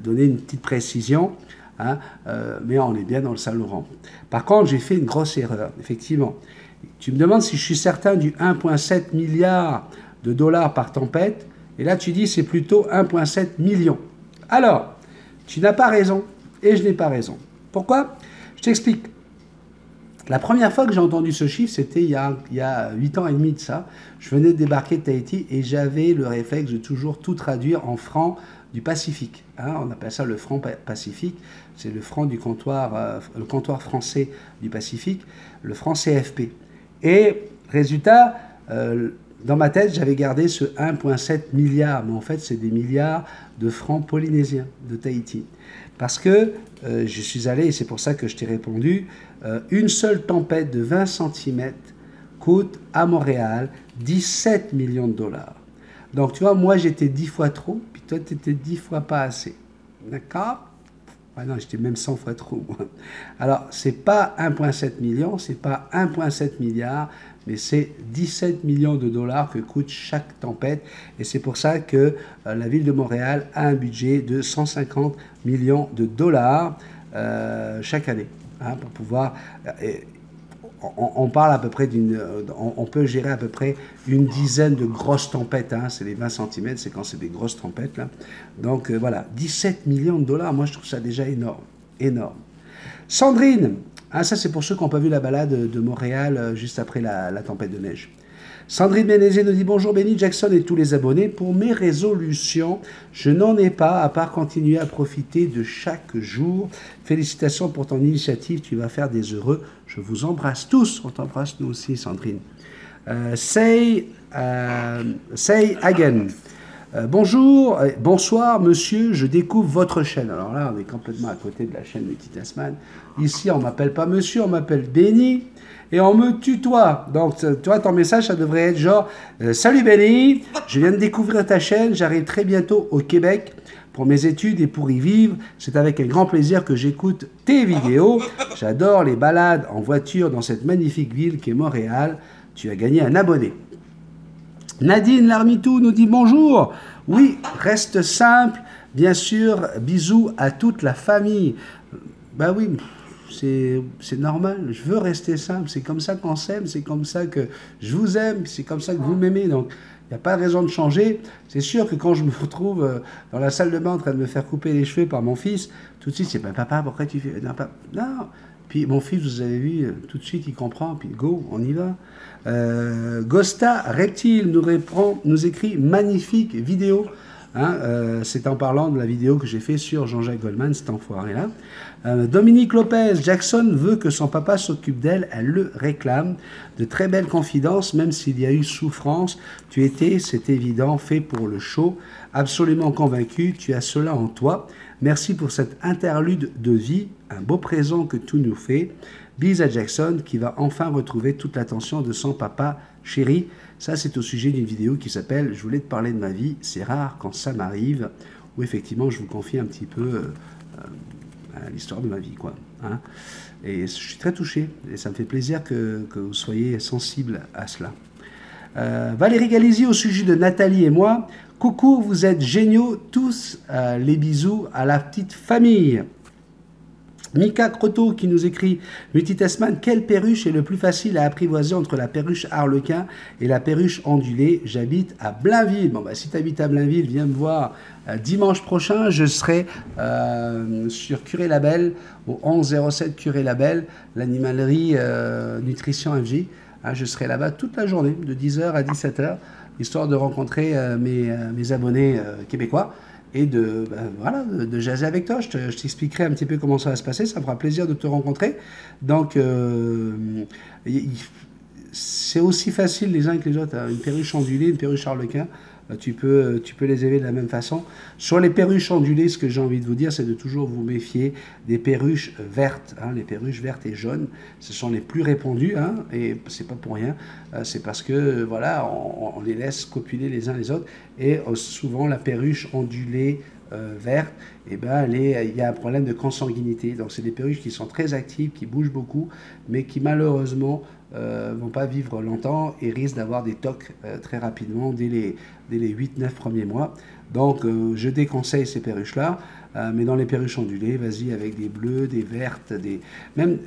donner une petite précision, hein, mais on est bien dans le Saint-Laurent. Par contre, j'ai fait une grosse erreur, effectivement. Tu me demandes si je suis certain du 1,7 milliard de dollars par tempête, et là, tu dis c'est plutôt 1,7 million. Alors, tu n'as pas raison, et je n'ai pas raison. Pourquoi? Je t'explique. La première fois que j'ai entendu ce chiffre, c'était il y a 8 ans et demi de ça. Je venais de débarquer de Tahiti et j'avais le réflexe de toujours tout traduire en francs du Pacifique. Hein, on appelle ça le franc Pacifique. C'est le franc du comptoir, le comptoir français du Pacifique, le franc CFP. Et résultat, dans ma tête, j'avais gardé ce 1,7 milliard, mais en fait, c'est des milliards de francs polynésiens de Tahiti. Parce que je suis allé, et c'est pour ça que je t'ai répondu, une seule tempête de 20 cm coûte à Montréal 17 millions de dollars. Donc, tu vois, moi, j'étais 10 fois trop, puis toi, tu étais 10 fois pas assez. D'accord? Ah non, j'étais même 100 fois trop, moi. Alors, c'est pas 1,7 million, c'est pas 1,7 milliard, mais c'est 17 millions de dollars que coûte chaque tempête. Et c'est pour ça que la ville de Montréal a un budget de 150 millions de dollars chaque année. Hein, pour pouvoir... on parle à peu près on peut gérer à peu près une dizaine de grosses tempêtes. Hein, c'est les 20 cm, c'est quand c'est des grosses tempêtes. Là. Donc voilà, 17 millions de dollars, moi je trouve ça déjà énorme. Énorme. Sandrine, ah, ça c'est pour ceux qui n'ont pas vu la balade de Montréal juste après la tempête de neige. Sandrine Ménézé nous dit bonjour Benny, Jackson et tous les abonnés. Pour mes résolutions, je n'en ai pas à part continuer à profiter de chaque jour. Félicitations pour ton initiative, tu vas faire des heureux. Je vous embrasse tous. On t'embrasse nous aussi Sandrine. Say again. Bonjour, bonsoir monsieur, je découvre votre chaîne. Alors là, on est complètement à côté de la chaîne Multitasman. Ici, on m'appelle pas monsieur, on m'appelle Benny et on me tutoie. Donc, toi, ton message, ça devrait être genre salut Benny, je viens de découvrir ta chaîne, j'arrive très bientôt au Québec pour mes études et pour y vivre. C'est avec un grand plaisir que j'écoute tes vidéos. J'adore les balades en voiture dans cette magnifique ville qui est Montréal. Tu as gagné un abonné. Nadine Larmitou nous dit bonjour. Oui, reste simple. Bien sûr, bisous à toute la famille. Ben oui, c'est normal. Je veux rester simple. C'est comme ça qu'on s'aime. C'est comme ça que je vous aime. C'est comme ça que vous m'aimez. Donc, il n'y a pas de raison de changer. C'est sûr que quand je me retrouve dans la salle de bain en train de me faire couper les cheveux par mon fils, tout de suite, c'est papa, pourquoi tu fais... Non, papa, non. Puis mon fils, vous avez vu, tout de suite, il comprend. Puis go, on y va. Gosta Reptile nous écrit magnifique vidéo. Hein, c'est en parlant de la vidéo que j'ai fait sur Jean-Jacques Goldman, cet enfoiré-là. Dominique Lopez, Jackson veut que son papa s'occupe d'elle, elle le réclame. De très belles confidences, même s'il y a eu souffrance. Tu étais, c'est évident, fait pour le show. Absolument convaincu, tu as cela en toi. Merci pour cette interlude de vie, un beau présent que tout nous fait. Bis à Jackson qui va enfin retrouver toute l'attention de son papa chéri. Ça, c'est au sujet d'une vidéo qui s'appelle « Je voulais te parler de ma vie, c'est rare quand ça m'arrive », où effectivement, je vous confie un petit peu l'histoire de ma vie, quoi. Hein. Et je suis très touché, et ça me fait plaisir que vous soyez sensible à cela. Valérie Galizi au sujet de Nathalie et moi. Coucou, vous êtes géniaux tous, les bisous à la petite famille. Mika Croteau qui nous écrit Multitasman, quelle perruche est le plus facile à apprivoiser entre la perruche harlequin et la perruche ondulée? J'habite à Blainville. Bon, bah, si tu habites à Blainville, viens me voir dimanche prochain. Je serai sur Curé Label, au 1107 Curé Label, l'animalerie Nutrition FJ. Hein, je serai là-bas toute la journée, de 10h à 17h, histoire de rencontrer mes abonnés québécois. Et de jaser avec toi. Je t'expliquerai un petit peu comment ça va se passer. Ça me fera plaisir de te rencontrer. Donc, c'est aussi facile les uns que les autres. Une perruche ondulée, une perruche harlequin, tu peux les élever de la même façon. Sur les perruches ondulées, ce que j'ai envie de vous dire, c'est de toujours vous méfier des perruches vertes. Hein. Les perruches vertes et jaunes, ce sont les plus répandues. Hein, et c'est pas pour rien. C'est parce que, voilà, on les laisse copuler les uns les autres. Et souvent, la perruche ondulée verte, eh ben, il y a un problème de consanguinité. Donc, c'est des perruches qui sont très actives, qui bougent beaucoup, mais qui malheureusement vont pas vivre longtemps et risquent d'avoir des tocs très rapidement dès les 8-9 premiers mois. Donc, je déconseille ces perruches-là. Mais dans les perruches ondulées, vas-y avec des bleus, des vertes, même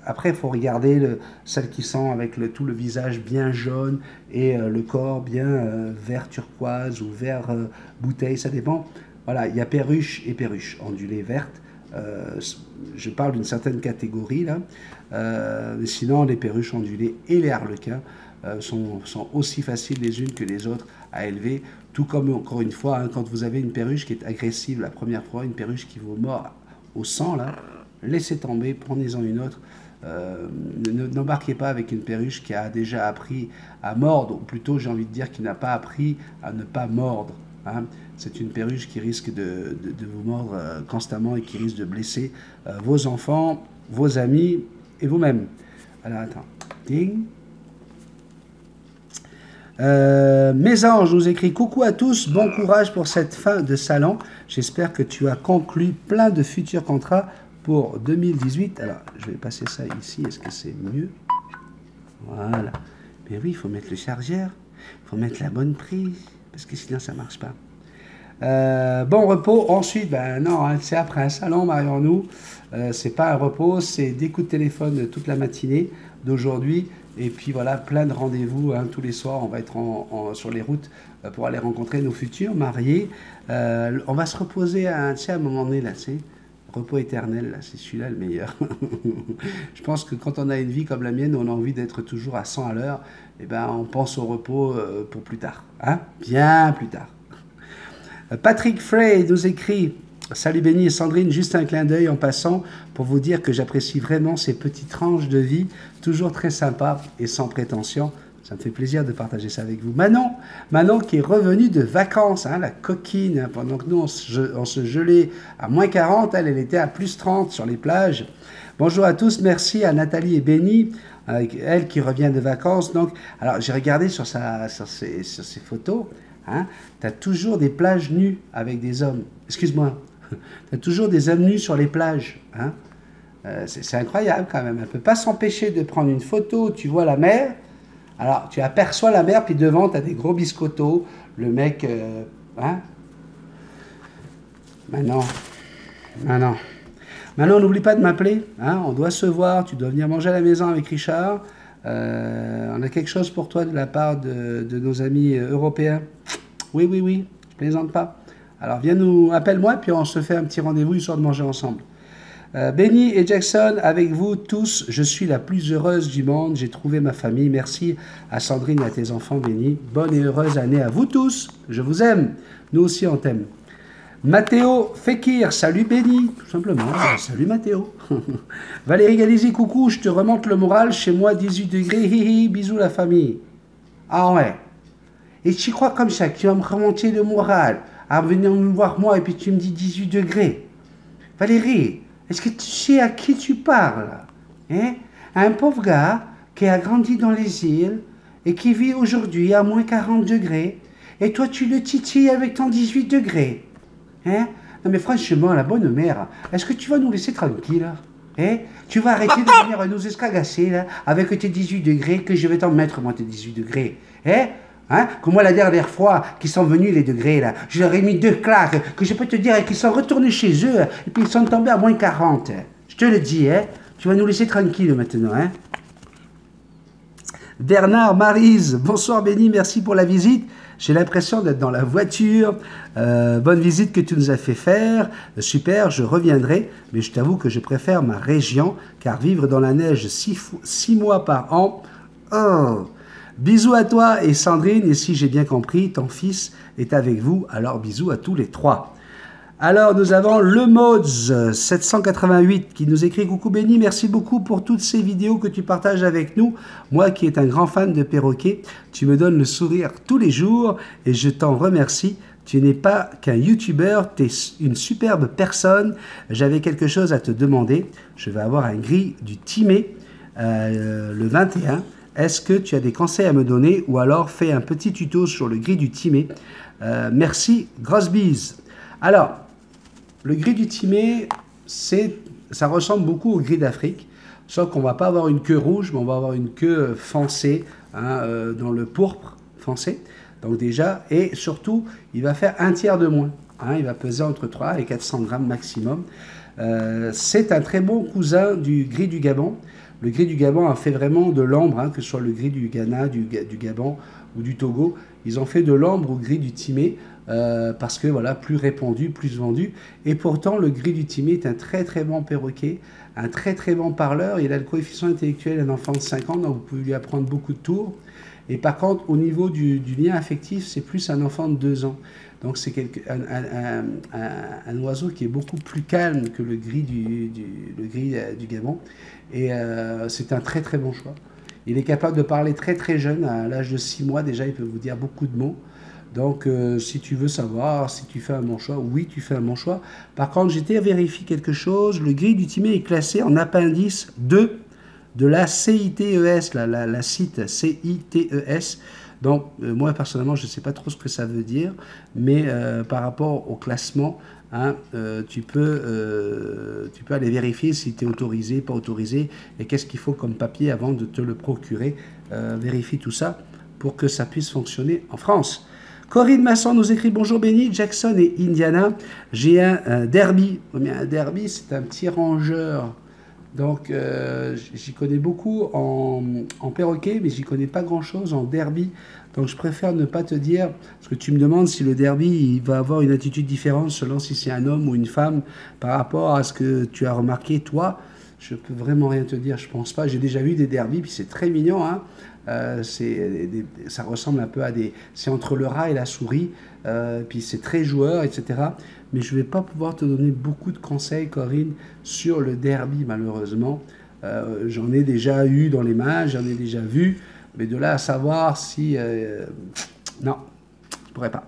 après il faut regarder celles qui sont avec tout le visage bien jaune et le corps bien vert turquoise ou vert bouteille, ça dépend. Voilà, il y a perruches et perruches ondulées vertes. Je parle d'une certaine catégorie là. Sinon, les perruches ondulées et les harlequins sont aussi faciles les unes que les autres à élever. Tout comme, encore une fois, hein, quand vous avez une perruche qui est agressive la première fois, une perruche qui vous mord au sang, là, laissez tomber, prenez-en une autre. N'embarquez pas avec une perruche qui a déjà appris à mordre, ou plutôt, j'ai envie de dire, qui n'a pas appris à ne pas mordre. Hein. C'est une perruche qui risque de vous mordre constamment et qui risque de blesser vos enfants, vos amis et vous-même. Alors, attends. Ding. Mésange nous écrit coucou à tous, bon courage pour cette fin de salon. J'espère que tu as conclu plein de futurs contrats pour 2018. Alors, je vais passer ça ici. Est-ce que c'est mieux? Voilà. Mais oui, il faut mettre le chargeur. Il faut mettre la bonne prise. Parce que sinon, ça ne marche pas. Bon repos. Ensuite, ben non, hein, c'est après un salon, marions-nous. C'est pas un repos, c'est des coups de téléphone toute la matinée d'aujourd'hui. Et puis voilà, plein de rendez-vous, hein, tous les soirs, on va être sur les routes pour aller rencontrer nos futurs mariés. On va se reposer à un moment donné, là, tu sais, repos éternel, là, c'est celui-là le meilleur. Je pense que quand on a une vie comme la mienne, où on a envie d'être toujours à 100 à l'heure, eh ben, on pense au repos pour plus tard, hein, bien plus tard. Patrick Frey nous écrit: salut Benny et Sandrine, juste un clin d'œil en passant pour vous dire que j'apprécie vraiment ces petites tranches de vie, toujours très sympas et sans prétention. Ça me fait plaisir de partager ça avec vous. Manon qui est revenue de vacances, hein, la coquine, hein, pendant que nous on se gelait à moins 40, elle était à plus 30 sur les plages. Bonjour à tous, merci à Nathalie et Benny, elle qui revient de vacances. Donc, alors j'ai regardé sur ses photos, hein, tu as toujours des plages nues avec des hommes. Excuse-moi, tu as toujours des hommes nus sur les plages. Hein. C'est incroyable quand même, elle ne peut pas s'empêcher de prendre une photo, tu vois la mer. Alors, tu aperçois la mer, puis devant, tu as des gros biscottos. Le mec... hein? Maintenant, n'oublie pas de m'appeler. Hein? On doit se voir. Tu dois venir manger à la maison avec Richard. On a quelque chose pour toi de la part de nos amis européens. Oui, je plaisante pas. Alors, appelle-moi, puis on se fait un petit rendez-vous, histoire de manger ensemble. Benny et Jackson, avec vous tous, je suis la plus heureuse du monde. J'ai trouvé ma famille. Merci à Sandrine et à tes enfants, Benny. Bonne et heureuse année à vous tous. Je vous aime. Nous aussi, on t'aime. Mathéo Fekir, salut Benny. Tout simplement, salut Mathéo. Valérie Galizi, coucou, je te remonte le moral. Chez moi, 18 degrés. Hihi, bisous la famille. Ah ouais. Et tu crois comme ça que tu vas me remonter le moral à venir me voir moi et puis tu me dis 18 degrés. Valérie, est-ce que tu sais à qui tu parles, hein? Un pauvre gars qui a grandi dans les îles et qui vit aujourd'hui à moins 40 degrés. Et toi, tu le titilles avec ton 18 degrés. Hein? Non mais franchement, la bonne mère, est-ce que tu vas nous laisser tranquille? Hein? Tu vas arrêter de venir nous escagasser là, avec tes 18 degrés, que je vais t'en mettre, moi, tes 18 degrés. Hein? Hein? Comme moi, la dernière fois, qu'ils sont venus, les degrés, là, je leur ai mis 2 claques, que je peux te dire qu'ils sont retournés chez eux, et puis ils sont tombés à moins 40. Je te le dis, hein? Tu vas nous laisser tranquille maintenant, hein? Bernard Maryse, bonsoir Benny, merci pour la visite. J'ai l'impression d'être dans la voiture. Bonne visite que tu nous as fait faire. Super, je reviendrai, mais je t'avoue que je préfère ma région, car vivre dans la neige 6 mois par an, oh. Bisous à toi et Sandrine, et si j'ai bien compris, ton fils est avec vous, alors bisous à tous les 3. Alors nous avons le Mods 788 qui nous écrit: coucou Benny, merci beaucoup pour toutes ces vidéos que tu partages avec nous. Moi qui est un grand fan de perroquets, tu me donnes le sourire tous les jours et je t'en remercie. Tu n'es pas qu'un youtubeur, tu es une superbe personne. J'avais quelque chose à te demander. Je vais avoir un gris du Timé le 21. Est-ce que tu as des conseils à me donner ou alors fais un petit tuto sur le gris du Timé? Merci, grosse bise. Alors, le gris du Timé, ça ressemble beaucoup au gris d'Afrique, sauf qu'on ne va pas avoir une queue rouge, mais on va avoir une queue foncée, hein, dans le pourpre foncé. Donc déjà, et surtout, il va faire un tiers de moins. Hein, il va peser entre 3 et 400 grammes maximum. C'est un très bon cousin du gris du Gabon. Le gris du Gabon a fait vraiment de l'ambre, hein, que ce soit le gris du Ghana, du Gabon ou du Togo. Ils ont fait de l'ambre au gris du Timé parce que voilà, plus répandu, plus vendu. Et pourtant, le gris du Timé est un très très bon perroquet, un très très bon parleur. Il a le coefficient intellectuel d'un enfant de 5 ans, donc vous pouvez lui apprendre beaucoup de tours. Et par contre, au niveau du lien affectif, c'est plus un enfant de 2 ans. Donc c'est un oiseau qui est beaucoup plus calme que le gris du Gabon. Et c'est un très très bon choix. Il est capable de parler très très jeune, à l'âge de 6 mois déjà, il peut vous dire beaucoup de mots. Donc si tu veux savoir si tu fais un bon choix, oui, tu fais un bon choix. Par contre, j'étais à vérifier quelque chose. Le gris du Timé est classé en appendice 2 de la CITES, la CITES, CITES. Donc, moi, personnellement, je ne sais pas trop ce que ça veut dire, mais par rapport au classement, hein, tu peux aller vérifier si tu es autorisé, pas autorisé, et qu'est-ce qu'il faut comme papier avant de te le procurer. Vérifie tout ça pour que ça puisse fonctionner en France. Corinne Masson nous écrit: bonjour Benny, Jackson et Indiana. J'ai un derby. Mais un derby, c'est un petit rongeur. Donc, j'y connais beaucoup en perroquet, mais j'y connais pas grand-chose en derby. Donc je préfère ne pas te dire, parce que tu me demandes si le derby il va avoir une attitude différente selon si c'est un homme ou une femme par rapport à ce que tu as remarqué toi. Je peux vraiment rien te dire, je pense pas. J'ai déjà vu des derbys, puis c'est très mignon, hein. Ça ressemble un peu à des... C'est entre le rat et la souris, puis c'est très joueur, etc. Mais je ne vais pas pouvoir te donner beaucoup de conseils, Corinne, sur le derby, malheureusement. J'en ai déjà eu dans les mains, j'en ai déjà vu, mais de là à savoir si... non, je ne pourrais pas.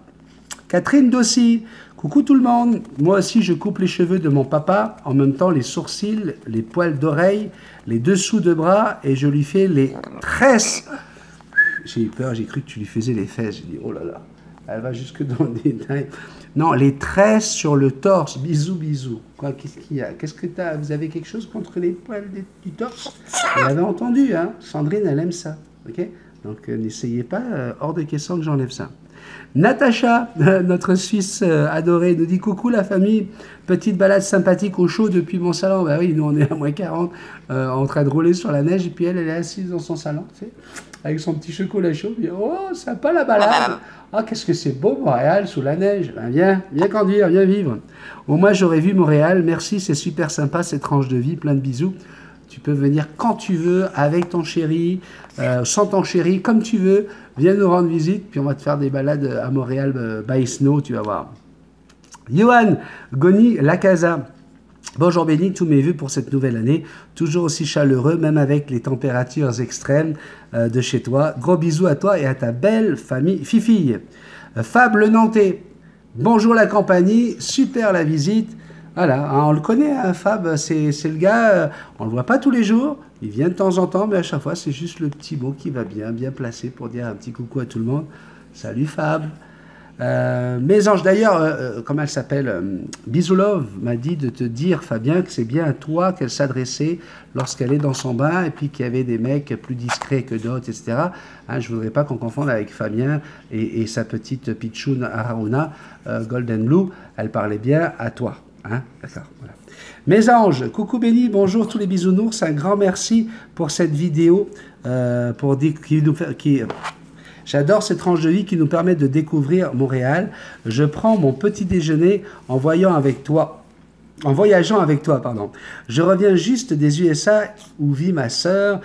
Catherine Dossi, coucou tout le monde. Moi aussi, je coupe les cheveux de mon papa, en même temps les sourcils, les poils d'oreille, les dessous de bras, et je lui fais les tresses. J'ai eu peur, j'ai cru que tu lui faisais les fesses. J'ai dit, oh là là, elle va jusque dans le détail. Non, les tresses sur le torse. Bisous, bisous. Quoi, qu'est-ce qu'il y a? Qu'est-ce que t'as? Vous avez quelque chose contre les poils du torse? Vous l'avez entendu, hein? Sandrine, elle aime ça. Ok? Donc, n'essayez pas, hors de question que j'enlève ça. Natacha, notre Suisse adorée, nous dit coucou la famille, petite balade sympathique au chaud depuis mon salon. Bah oui, nous on est à moins 40 en train de rouler sur la neige et puis elle est assise dans son salon, tu sais, avec son petit chocolat chaud. Puis, oh, sympa la balade. Ah, qu'est-ce que c'est beau Montréal sous la neige. Ben, viens conduire, viens vivre. Au moins j'aurais vu Montréal, merci, c'est super sympa cette tranche de vie, plein de bisous. Tu peux venir quand tu veux, avec ton chéri, sans ton chéri, comme tu veux. Viens nous rendre visite, puis on va te faire des balades à Montréal by snow, tu vas voir. Johan Goni Lacasa. Bonjour Béni, tous mes vœux pour cette nouvelle année. Toujours aussi chaleureux, même avec les températures extrêmes de chez toi. Gros bisous à toi et à ta belle famille Fifi. Fab Le Nantais. Bonjour la compagnie, super la visite. Voilà, on le connaît, hein, Fab, c'est le gars, on ne le voit pas tous les jours, il vient de temps en temps, mais à chaque fois, c'est juste le petit mot qui va bien placé pour dire un petit coucou à tout le monde. Salut Fab. Mes anges, d'ailleurs, comment elle s'appelle, Bisoulov m'a dit de te dire, Fabien, que c'est bien à toi qu'elle s'adressait lorsqu'elle est dans son bain, et puis qu'il y avait des mecs plus discrets que d'autres, etc. Hein, je ne voudrais pas qu'on confonde avec Fabien et sa petite pitchoun Aruna, Golden Blue, elle parlait bien à toi. Hein, d'accord, voilà. Mes anges, coucou Béni, bonjour tous les bisounours, un grand merci pour cette vidéo, j'adore cette tranche de vie qui nous permet de découvrir Montréal. Je prends mon petit déjeuner en voyageant avec toi, pardon. Je reviens juste des USA où vit ma sœur,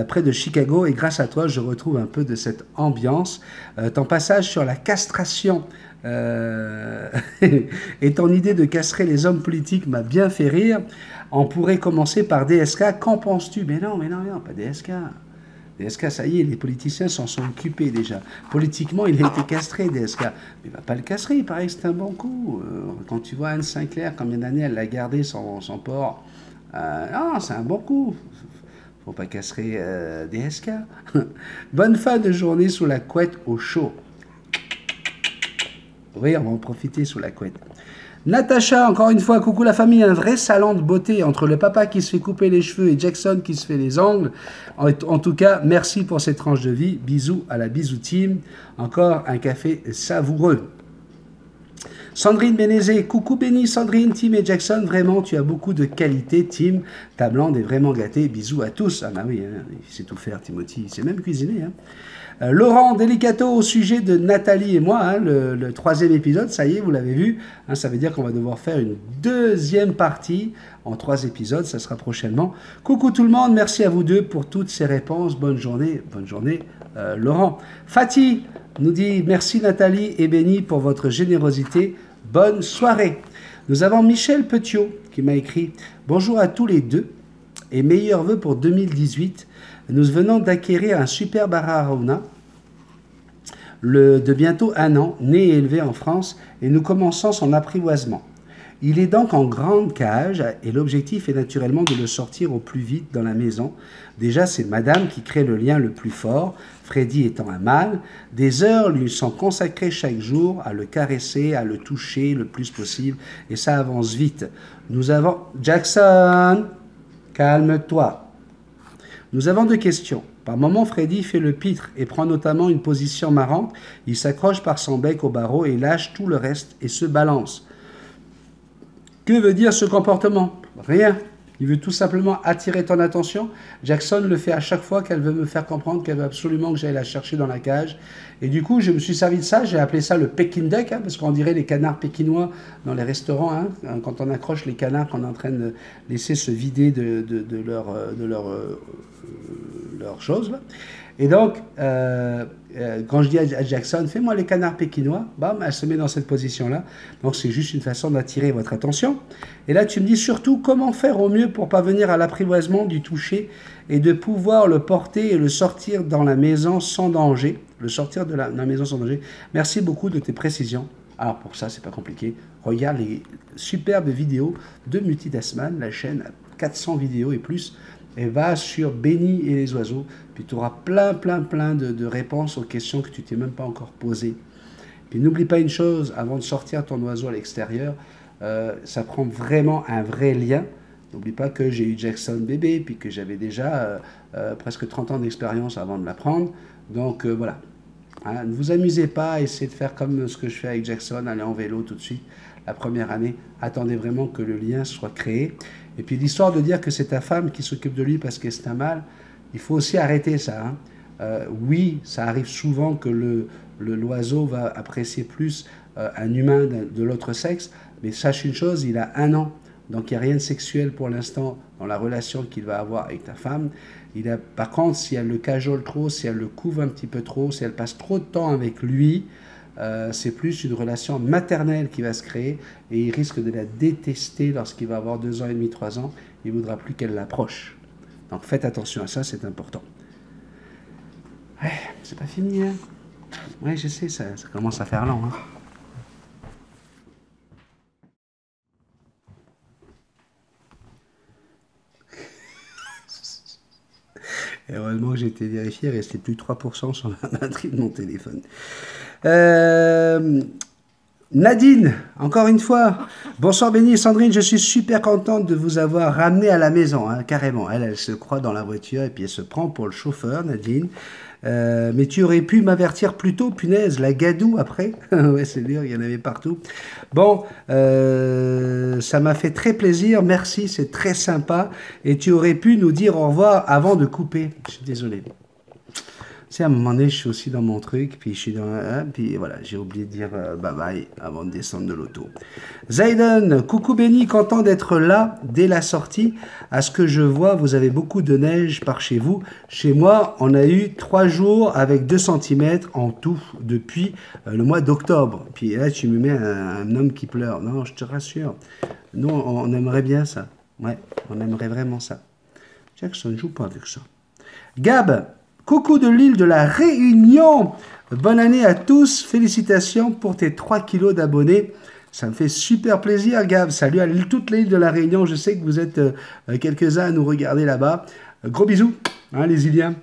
près de Chicago, et grâce à toi, je retrouve un peu de cette ambiance. Ton passage sur la castration et ton idée de castrer les hommes politiques m'a bien fait rire. On pourrait commencer par DSK. Qu'en penses-tu? Mais non, pas DSK. DSK, ça y est, les politiciens s'en sont occupés déjà. Politiquement, il a été castré, DSK. Mais il ne va pas le castrer, il paraît que c'est un bon coup. Quand tu vois Anne Sinclair, combien d'années elle l'a gardé son port. Non, c'est un bon coup. Faut pas castrer DSK. Bonne fin de journée sous la couette au chaud. Oui, on va en profiter sous la couette. Natacha, encore une fois, coucou la famille, un vrai salon de beauté entre le papa qui se fait couper les cheveux et Jackson qui se fait les ongles. En tout cas, merci pour cette tranche de vie. Bisous à la bisou team. Encore un café savoureux. Sandrine Bénézé, coucou Béni, Sandrine, Tim et Jackson, vraiment tu as beaucoup de qualité, Tim, ta blonde est vraiment gâtée, bisous à tous. Ah bah oui, hein, il sait tout faire Timothy, il sait même cuisiner. Hein. Laurent Delicato au sujet de Nathalie et moi, hein, le 3e épisode, ça y est, vous l'avez vu, hein, ça veut dire qu'on va devoir faire une 2e partie en 3 épisodes, ça sera prochainement. Coucou tout le monde, merci à vous deux pour toutes ces réponses, bonne journée Laurent. Fatih nous dit merci Nathalie et Béni pour votre générosité, bonne soirée. Nous avons Michel Petiot qui m'a écrit bonjour à tous les deux et meilleurs vœux pour 2018. Nous venons d'acquérir un super Aruna de bientôt 1 an, né et élevé en France, et nous commençons son apprivoisement. Il est donc en grande cage et l'objectif est naturellement de le sortir au plus vite dans la maison. Déjà, c'est madame qui crée le lien le plus fort, Freddy étant un mâle. Des heures lui sont consacrées chaque jour à le caresser, à le toucher le plus possible et ça avance vite. Nous avons... Jackson, calme-toi. Nous avons 2 questions. Par moment, Freddy fait le pitre et prend notamment une position marrante. Il s'accroche par son bec au barreau et lâche tout le reste et se balance. Que veut dire ce comportement? Rien. Il veut tout simplement attirer ton attention. Jackson le fait à chaque fois qu'elle veut me faire comprendre qu'elle veut absolument que j'aille la chercher dans la cage. Et du coup, je me suis servi de ça. J'ai appelé ça le Peking Duck, hein, parce qu'on dirait les canards pékinois dans les restaurants. Hein, quand on accroche les canards, qu'on est en train de laisser se vider de leur chose. Là. Et donc, quand je dis à Jackson, fais-moi les canards pékinois, bam, elle se met dans cette position-là. Donc, c'est juste une façon d'attirer votre attention. Et là, tu me dis surtout comment faire au mieux pour parvenir à l'apprivoisement du toucher et de pouvoir le porter et le sortir dans la maison sans danger. Le sortir de la maison sans danger. Merci beaucoup de tes précisions. Alors, pour ça, c'est pas compliqué. Regarde les superbes vidéos de Multitasman, la chaîne 400 vidéos et plus. Et va sur Benny et les oiseaux, puis tu auras plein de réponses aux questions que tu t'es même pas encore posées. Puis n'oublie pas une chose, avant de sortir ton oiseau à l'extérieur, ça prend vraiment un vrai lien. N'oublie pas que j'ai eu Jackson bébé, puis que j'avais déjà presque 30 ans d'expérience avant de l'apprendre. Donc voilà, hein, ne vous amusez pas à essayer de faire comme ce que je fais avec Jackson, aller en vélo tout de suite. La première année, attendez vraiment que le lien soit créé. Et puis l'histoire de dire que c'est ta femme qui s'occupe de lui parce que c'est un mâle, il faut aussi arrêter ça. Hein. Oui, ça arrive souvent que l'oiseau va apprécier plus un humain de l'autre sexe, mais sache une chose, il a 1 an, donc il n'y a rien de sexuel pour l'instant dans la relation qu'il va avoir avec ta femme. Par contre, si elle le cajole trop, si elle le couvre un petit peu trop, si elle passe trop de temps avec lui, c'est plus une relation maternelle qui va se créer et il risque de la détester lorsqu'il va avoir 2 ans et demi, 3 ans. Il ne voudra plus qu'elle l'approche. Donc faites attention à ça, c'est important. Ouais, c'est pas fini, hein. Ouais, je sais, ça commence à faire lent, hein. Et heureusement que j'ai été vérifié, il restait plus de 3% sur la batterie de mon téléphone. Nadine, encore une fois. Bonsoir Benny et Sandrine, je suis super contente de vous avoir ramené à la maison, hein, carrément. Elle se croit dans la voiture et puis elle se prend pour le chauffeur, Nadine. Mais tu aurais pu m'avertir plus tôt, punaise, la gadoue après. Ouais, c'est dur, il y en avait partout. Bon, ça m'a fait très plaisir, merci, c'est très sympa. Et tu aurais pu nous dire au revoir avant de couper. Je suis désolé. Tu sais, à un moment donné, je suis aussi dans mon truc, puis je suis dans... puis voilà, j'ai oublié de dire bye bye avant de descendre de l'auto. Zayden, coucou Benny, content d'être là dès la sortie. À ce que je vois, vous avez beaucoup de neige par chez vous. Chez moi, on a eu 3 jours avec 2 cm en tout depuis le mois d'octobre. Puis là, tu me mets un homme qui pleure. Non, je te rassure. Nous, on aimerait bien ça. Ouais, on aimerait vraiment ça. Jackson ne joue pas avec ça. Gab, coucou de l'île de la Réunion. Bonne année à tous. Félicitations pour tes 3 kilos d'abonnés. Ça me fait super plaisir, Gab. Salut à toute l'île de la Réunion. Je sais que vous êtes quelques-uns à nous regarder là-bas. Gros bisous, hein, les Iliens.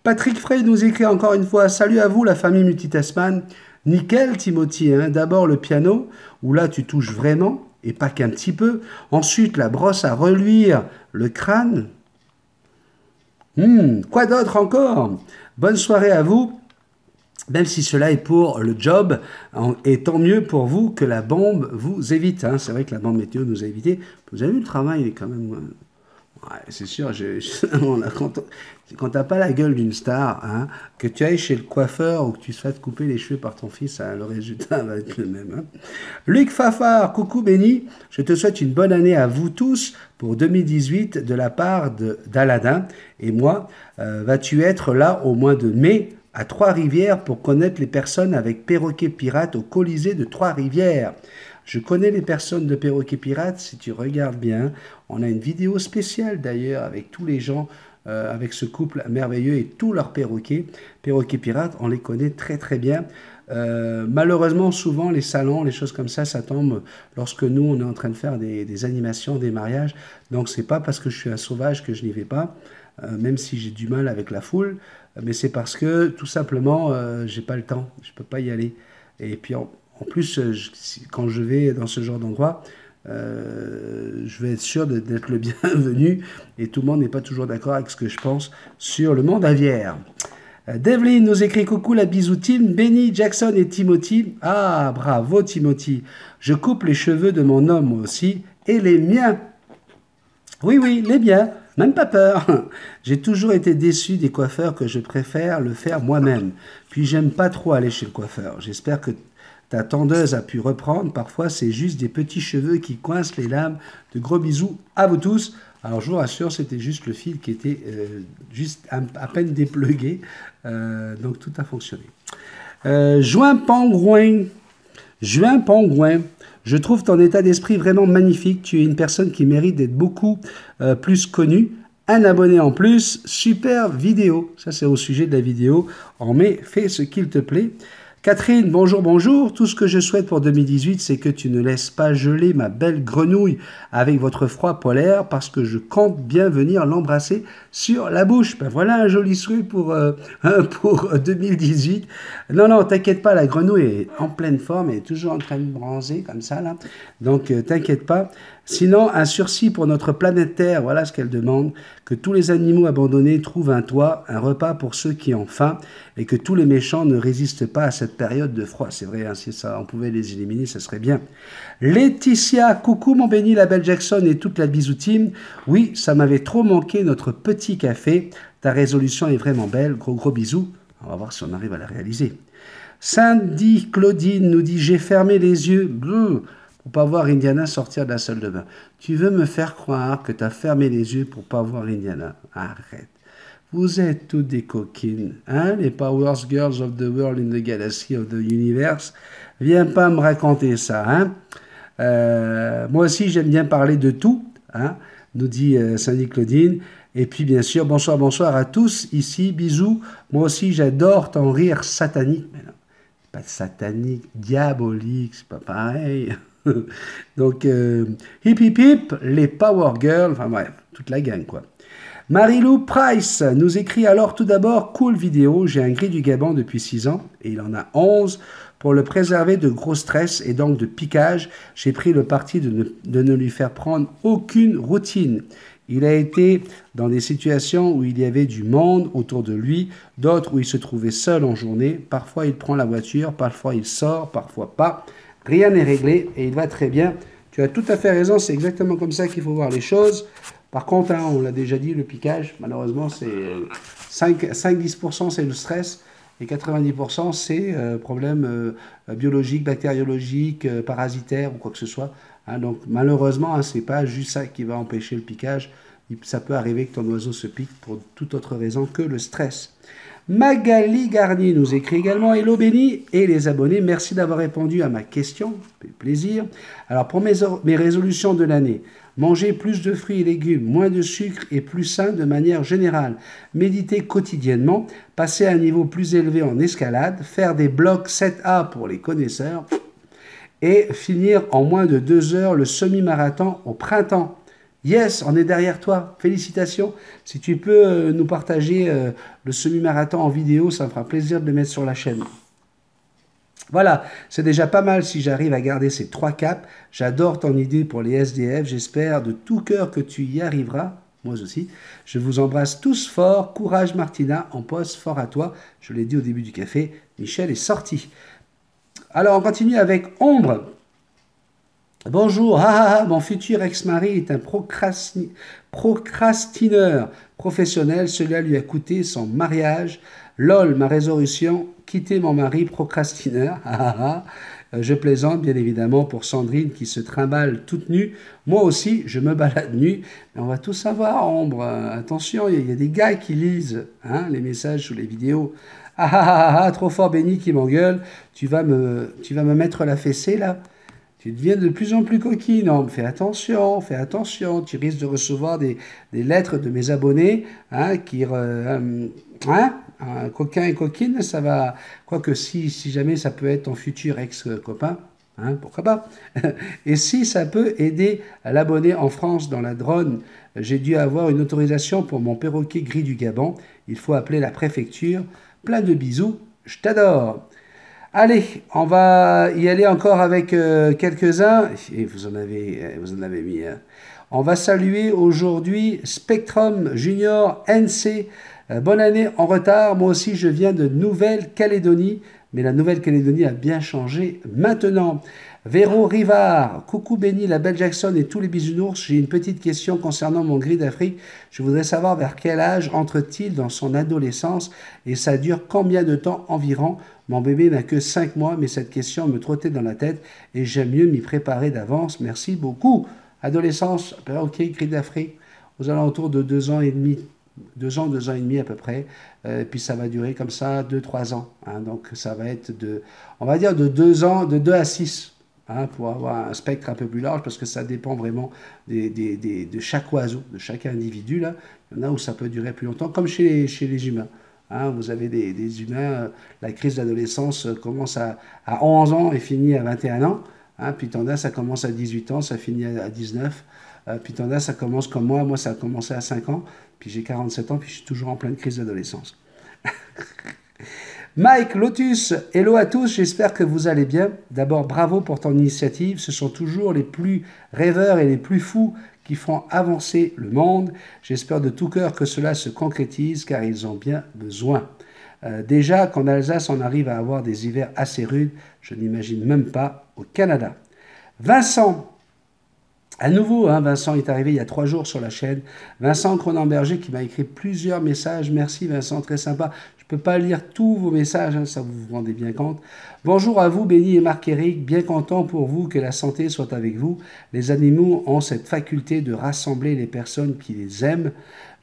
Patrick Frey nous écrit encore une fois. Salut à vous, la famille Multitasman. Nickel, Timothy. Hein. D'abord le piano, où là tu touches vraiment, et pas qu'un petit peu. Ensuite, la brosse à reluire le crâne. Quoi d'autre encore? Bonne soirée à vous, même si cela est pour le job, et tant mieux pour vous que la bombe vous évite. Hein. C'est vrai que la bombe météo nous a évité. Vous avez vu le travail, il est quand même... Ouais, c'est sûr, quand t'as pas la gueule d'une star, hein, que tu ailles chez le coiffeur ou que tu te fasses couper les cheveux par ton fils, hein, le résultat va être le même. Hein. Luc Fafard, coucou Benny, je te souhaite une bonne année à vous tous pour 2018 de la part d'Aladin. Et moi, vas-tu être là au mois de mai à Trois-Rivières pour connaître les personnes avec perroquet pirate au Colisée de Trois-Rivières? Je connais les personnes de Perroquet Pirate, si tu regardes bien. On a une vidéo spéciale d'ailleurs avec tous les gens, avec ce couple merveilleux et tous leurs perroquets. Perroquet Pirate, on les connaît très très bien. Malheureusement, souvent les salons, les choses comme ça tombe lorsque nous, on est en train de faire des animations, des mariages. Donc c'est pas parce que je suis un sauvage que je n'y vais pas, même si j'ai du mal avec la foule. Mais c'est parce que tout simplement, j'ai pas le temps, je peux pas y aller. Et puis en plus, quand je vais dans ce genre d'endroit, je vais être sûr d'être le bienvenu et tout le monde n'est pas toujours d'accord avec ce que je pense sur le monde aviaire. Devlin nous écrit coucou la bisoutine, Benny, Jackson et Timothy. Ah, bravo Timothy. Je coupe les cheveux de mon homme aussi et les miens. Oui, oui, les biens, même pas peur. J'ai toujours été déçu des coiffeurs que je préfère le faire moi-même. Puis j'aime pas trop aller chez le coiffeur. J'espère que ta tondeuse a pu reprendre. Parfois, c'est juste des petits cheveux qui coincent les lames. De gros bisous à vous tous. Alors, je vous rassure, c'était juste le fil qui était juste à peine déplugué. Donc, tout a fonctionné. Juin Pangouin. Juin Pangouin. Je trouve ton état d'esprit vraiment magnifique. Tu es une personne qui mérite d'être beaucoup plus connue. Un abonné en plus, super vidéo. Ça, c'est au sujet de la vidéo. En mai, fais ce qu'il te plaît. Catherine, bonjour, bonjour. Tout ce que je souhaite pour 2018, c'est que tu ne laisses pas geler ma belle grenouille avec votre froid polaire parce que je compte bien venir l'embrasser sur la bouche. Ben voilà un joli souhait pour 2018. Non, non, t'inquiète pas, la grenouille est en pleine forme, elle est toujours en train de bronzer comme ça, là. Donc, t'inquiète pas. Sinon, un sursis pour notre planète Terre, voilà ce qu'elle demande, que tous les animaux abandonnés trouvent un toit, un repas pour ceux qui ont faim, et que tous les méchants ne résistent pas à cette période de froid. C'est vrai, hein, si ça, on pouvait les éliminer, ça serait bien. Laetitia, coucou mon béni, la belle Jackson et toute la bisou team. Oui, ça m'avait trop manqué notre petit café. Ta résolution est vraiment belle, gros gros bisous. On va voir si on arrive à la réaliser. Sandy Claudine nous dit, j'ai fermé les yeux. Pour pas voir Indiana sortir de la salle de bain. Tu veux me faire croire que tu as fermé les yeux pour pas voir Indiana? Arrête. Vous êtes toutes des coquines, hein, les Power Girls of the World in the Galaxy of the Universe. Viens pas me raconter ça, hein. Moi aussi, j'aime bien parler de tout, hein, nous dit Sandy Claudine. Et puis, bien sûr, bonsoir, bonsoir à tous ici, bisous. Moi aussi, j'adore ton rire satanique. Mais non, pas satanique, diabolique, c'est pas pareil. Donc, hip hip hip, les Power Girls, enfin bref, toute la gang quoi. Marilou Price nous écrit alors tout d'abord, cool vidéo, j'ai un gris du Gabon depuis 6 ans et il en a 11. Pour le préserver de gros stress et donc de piquage, j'ai pris le parti de ne lui faire prendre aucune routine. Il a été dans des situations où il y avait du monde autour de lui, d'autres où il se trouvait seul en journée. Parfois il prend la voiture, parfois il sort, parfois pas. Rien n'est réglé et il va très bien. Tu as tout à fait raison, c'est exactement comme ça qu'il faut voir les choses. Par contre, hein, on l'a déjà dit, le piquage, malheureusement, c'est 5-10% c'est le stress et 90% c'est problème biologique, bactériologique, parasitaire ou quoi que ce soit. Hein, donc malheureusement, hein, c'est pas juste ça qui va empêcher le piquage. Ça peut arriver que ton oiseau se pique pour toute autre raison que le stress. Magali Garnier nous écrit également, hello Béni et les abonnés, merci d'avoir répondu à ma question, ça fait plaisir. Alors pour mes résolutions de l'année, manger plus de fruits et légumes, moins de sucre et plus sain de manière générale, méditer quotidiennement, passer à un niveau plus élevé en escalade, faire des blocs 7A pour les connaisseurs et finir en moins de 2 heures le semi-marathon au printemps. Yes, on est derrière toi. Félicitations. Si tu peux nous partager le semi-marathon en vidéo, ça me fera plaisir de le mettre sur la chaîne. Voilà, c'est déjà pas mal si j'arrive à garder ces 3 caps. J'adore ton idée pour les SDF. J'espère de tout cœur que tu y arriveras. Moi aussi. Je vous embrasse tous fort. Courage Martina, en poste fort à toi. Je l'ai dit au début du café. Michel est sorti. Alors, on continue avec Ombre. Bonjour, mon futur ex-mari est un procrastineur professionnel. Cela lui a coûté son mariage. Lol, ma résolution, quitter mon mari procrastineur. Je plaisante bien évidemment pour Sandrine qui se trimballe toute nue. Moi aussi, je me balade nue. Mais on va tout savoir, Ombre. Attention, il y a des gars qui lisent hein, les messages sous les vidéos. Trop fort Béni qui m'engueule. Tu vas me mettre la fessée là. Tu deviens de plus en plus coquine. Non, fais attention. Tu risques de recevoir des lettres de mes abonnés hein, qui... coquin et coquine, ça va... Quoique si jamais ça peut être ton futur ex-copain, hein, pourquoi pas. Et si ça peut aider à l'abonné en France dans la drone, j'ai dû avoir une autorisation pour mon perroquet gris du Gabon. Il faut appeler la préfecture. Plein de bisous. Je t'adore. Allez, on va y aller encore avec quelques-uns. Et vous en avez mis. Hein. On va saluer aujourd'hui Spectrum Junior NC. Bonne année en retard. Moi aussi, je viens de Nouvelle-Calédonie. mais la Nouvelle-Calédonie a bien changé maintenant. Véro Rivard, coucou Benny, la belle Jackson et tous les bisounours. J'ai une petite question concernant mon gris d'Afrique. Je voudrais savoir vers quel âge entre-t-il dans son adolescence et ça dure combien de temps environ. Mon bébé n'a que 5 mois, mais cette question me trottait dans la tête et j'aime mieux m'y préparer d'avance. Merci beaucoup. Adolescence, ok, gris d'Afrique, aux alentours de 2 ans et demi. 2 ans et demi à peu près, puis ça va durer comme ça 2, 3 ans. Hein, donc ça va être on va dire de 2 ans, de 2 à 6, hein, pour avoir un spectre un peu plus large, parce que ça dépend vraiment de chaque oiseau, de chaque individu. Là. Il y en a où ça peut durer plus longtemps, comme chez les humains. Hein, vous avez des humains, la crise d'adolescence commence à 11 ans et finit à 21 ans. Hein, puis tandis ça commence à 18 ans, ça finit à 19. Puis tandis ça commence comme moi ça a commencé à 5 ans. Puis j'ai 47 ans, puis je suis toujours en pleine crise d'adolescence. Mike Lotus, hello à tous, j'espère que vous allez bien. D'abord, bravo pour ton initiative. Ce sont toujours les plus rêveurs et les plus fous qui font avancer le monde. J'espère de tout cœur que cela se concrétise, car ils ont bien besoin. Déjà, qu'en Alsace, on arrive à avoir des hivers assez rudes, je n'imagine même pas au Canada. Vincent, à nouveau, hein, Vincent est arrivé il y a 3 jours sur la chaîne. Vincent Cronenberger qui m'a écrit plusieurs messages. Merci Vincent, très sympa. Je ne peux pas lire tous vos messages, hein, ça vous vous rendez bien compte. Bonjour à vous, Benny et Marc-Éric. Bien content pour vous que la santé soit avec vous. Les animaux ont cette faculté de rassembler les personnes qui les aiment.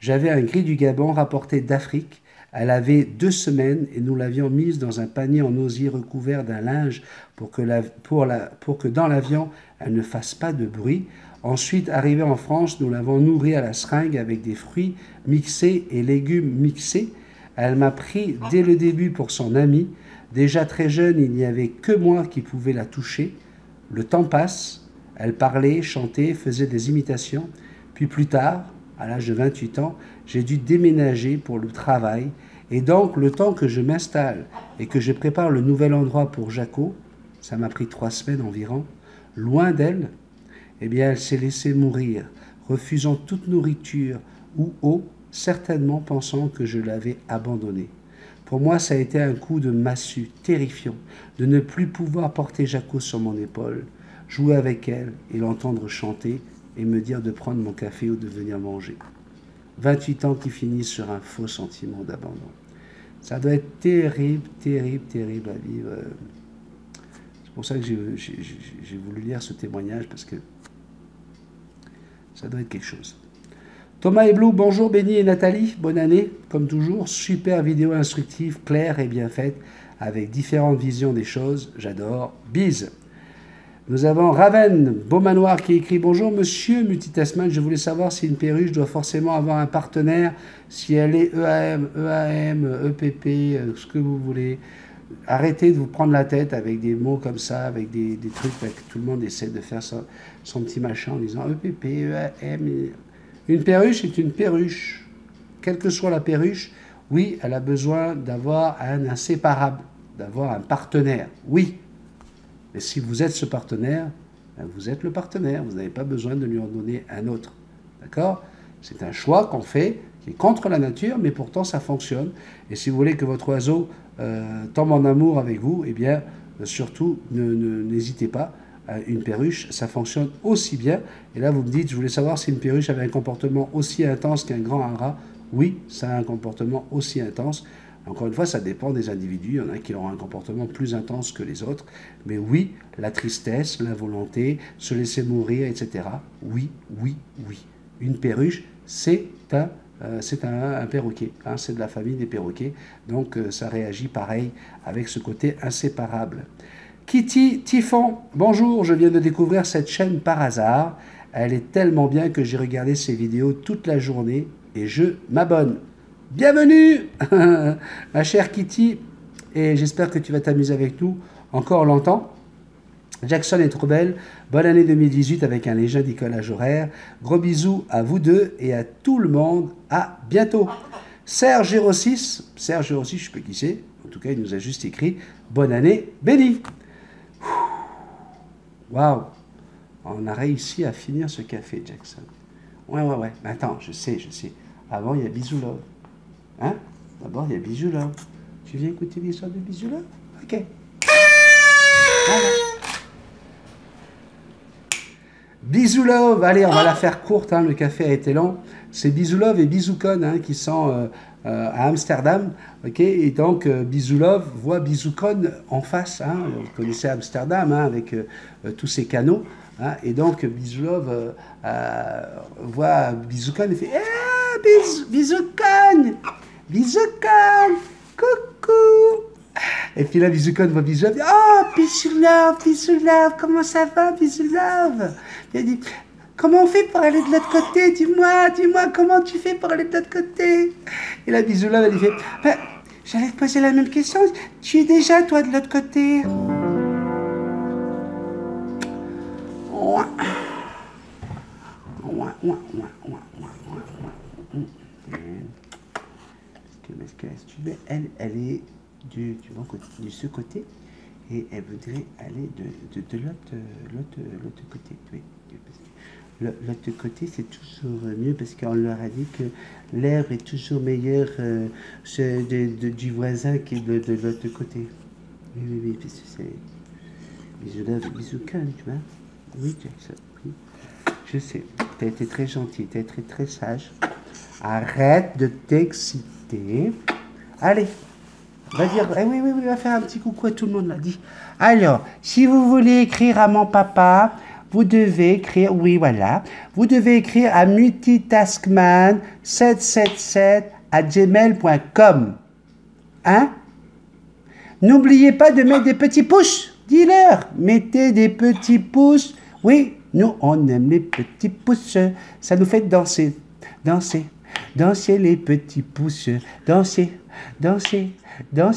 J'avais un gris du Gabon rapporté d'Afrique. Elle avait 2 semaines et nous l'avions mise dans un panier en osier recouvert d'un linge pour que dans l'avion, elle ne fasse pas de bruit. Ensuite, arrivée en France, nous l'avons nourrie à la seringue avec des fruits mixés et légumes mixés. Elle m'a pris dès le début pour son amie. Déjà très jeune, il n'y avait que moi qui pouvais la toucher. Le temps passe, elle parlait, chantait, faisait des imitations. Puis plus tard, à l'âge de 28 ans, j'ai dû déménager pour le travail. Et donc, le temps que je m'installe et que je prépare le nouvel endroit pour Jaco, ça m'a pris 3 semaines environ, loin d'elle, eh bien, elle s'est laissée mourir, refusant toute nourriture ou eau, certainement pensant que je l'avais abandonnée. Pour moi, ça a été un coup de massue terrifiant de ne plus pouvoir porter Jaco sur mon épaule, jouer avec elle et l'entendre chanter et me dire de prendre mon café ou de venir manger. 28 ans qui finissent sur un faux sentiment d'abandon. Ça doit être terrible, terrible, terrible à vivre. C'est pour ça que j'ai voulu lire ce témoignage, parce que ça doit être quelque chose. Thomas et Blue, bonjour Benny et Nathalie, bonne année, comme toujours, super vidéo instructive, claire et bien faite, avec différentes visions des choses, j'adore, bise. Nous avons Raven Beaumanoir qui écrit « Bonjour monsieur Multitasman, je voulais savoir si une perruche doit forcément avoir un partenaire, si elle est EAM, EPP, ce que vous voulez. Arrêtez de vous prendre la tête avec des mots comme ça, avec des trucs, que tout le monde essaie de faire son petit machin en disant EPP, EAM. Une perruche est une perruche. Quelle que soit la perruche, oui, elle a besoin d'avoir un inséparable, d'avoir un partenaire, oui. Mais si vous êtes ce partenaire, vous êtes le partenaire, vous n'avez pas besoin de lui en donner un autre. D'accord? C'est un choix qu'on fait, qui est contre la nature, mais pourtant ça fonctionne. Et si vous voulez que votre oiseau tombe en amour avec vous, eh bien, surtout, n'hésitez pas. Une perruche, ça fonctionne aussi bien. Et là, vous me dites, je voulais savoir si une perruche avait un comportement aussi intense qu'un grand rat. Oui, ça a un comportement aussi intense. Encore une fois, ça dépend des individus. Il y en a qui auront un comportement plus intense que les autres. Mais oui, la tristesse, l'involonté, se laisser mourir, etc. Oui, oui, oui. Une perruche, c'est un perroquet. Hein, c'est de la famille des perroquets. Donc, ça réagit pareil avec ce côté inséparable. Kitty Typhon, bonjour, je viens de découvrir cette chaîne par hasard. Elle est tellement bien que j'ai regardé ses vidéos toute la journée et je m'abonne. Bienvenue, ma chère Kitty, et j'espère que tu vas t'amuser avec nous encore longtemps. Jackson est trop belle. Bonne année 2018 avec un léger décollage horaire. Gros bisous à vous deux et à tout le monde. À bientôt. Serge06, je ne sais pas qui c'est. En tout cas, il nous a juste écrit « Bonne année, Benny ». Waouh, on a réussi à finir ce café, Jackson. Ouais. Mais attends, je sais. Avant, il y a Bisou Love. Hein? D'abord, il y a Bisou Love. Tu viens écouter l'histoire de Bisou Love? Ok. Voilà. Bisous Love, allez, on va la faire courte, hein, le café a été long. C'est Bisous Love et Bisous Con hein, qui sont à Amsterdam. Ok, et donc Bisous Love voit Bisous Con en face. Hein, vous connaissez Amsterdam hein, avec tous ces canaux. Hein, et donc Bisous Love voit Bisous Con et fait Bisous Con, Bisous Con, coucou. Et puis là, Bisous Con voit Bisous Love. Oh, Bisous Love, comment ça va, Bisous Love? Il a dit, comment on fait pour aller de l'autre côté? Dis-moi, comment tu fais pour aller de l'autre côté? Et là, Bisous Love, elle lui fait, ben, j'allais te poser la même question. Tu es déjà, toi, de l'autre côté? Parce que si tu veux, elle est de ce côté et elle voudrait aller de l'autre côté. Oui. L'autre côté, c'est toujours mieux parce qu'on leur a dit que l'herbe est toujours meilleure du voisin qui est de l'autre côté. Oui, parce que c'est... Bisous love, bisous Con, tu vois. Oui, Jackson, oui. Je sais, tu as été très gentil, tu as été très sage. Arrête de t'exciter. Allez, va dire, oui, va faire un petit coucou à tout le monde, l'a dit. Alors, si vous voulez écrire à mon papa, vous devez écrire, oui, voilà, vous devez écrire à multitaskman777@gmail.com. Hein? N'oubliez pas de mettre des petits pouces, dis-leur, mettez des petits pouces. Oui, nous, on aime les petits pouces, ça nous fait danser, danser les petits pouces, danser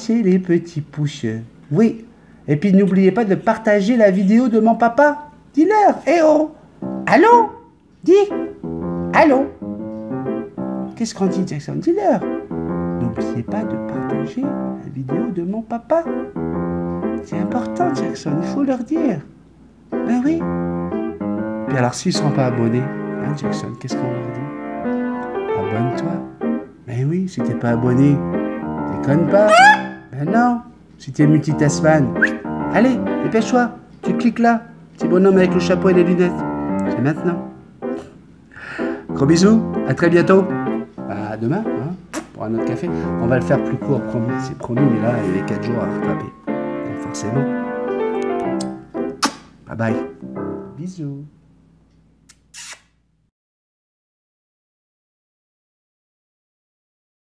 les petits pouces. Oui, et puis n'oubliez pas de partager la vidéo de mon papa. Dis-leur, oh, allô, dis, allô. Qu'est-ce qu'on dit, Jackson? Dis-leur, n'oubliez pas de partager la vidéo de mon papa. C'est important, Jackson, il faut leur dire. Ben oui. Puis alors, s'ils ne sont pas abonnés, hein, Jackson, qu'est-ce qu'on leur dit? Abonne-toi. Ben oui, si t'es pas abonné, déconne pas. Ben non, si t'es multitaskman. Allez, dépêche-toi, tu cliques là. Petit bonhomme avec le chapeau et les lunettes. C'est maintenant. Gros bisous, à très bientôt. À demain, hein, pour un autre café. On va le faire plus court, promis. C'est promis, mais là, il y a 4 jours à rattraper. Donc forcément. Bye bye. Bisous.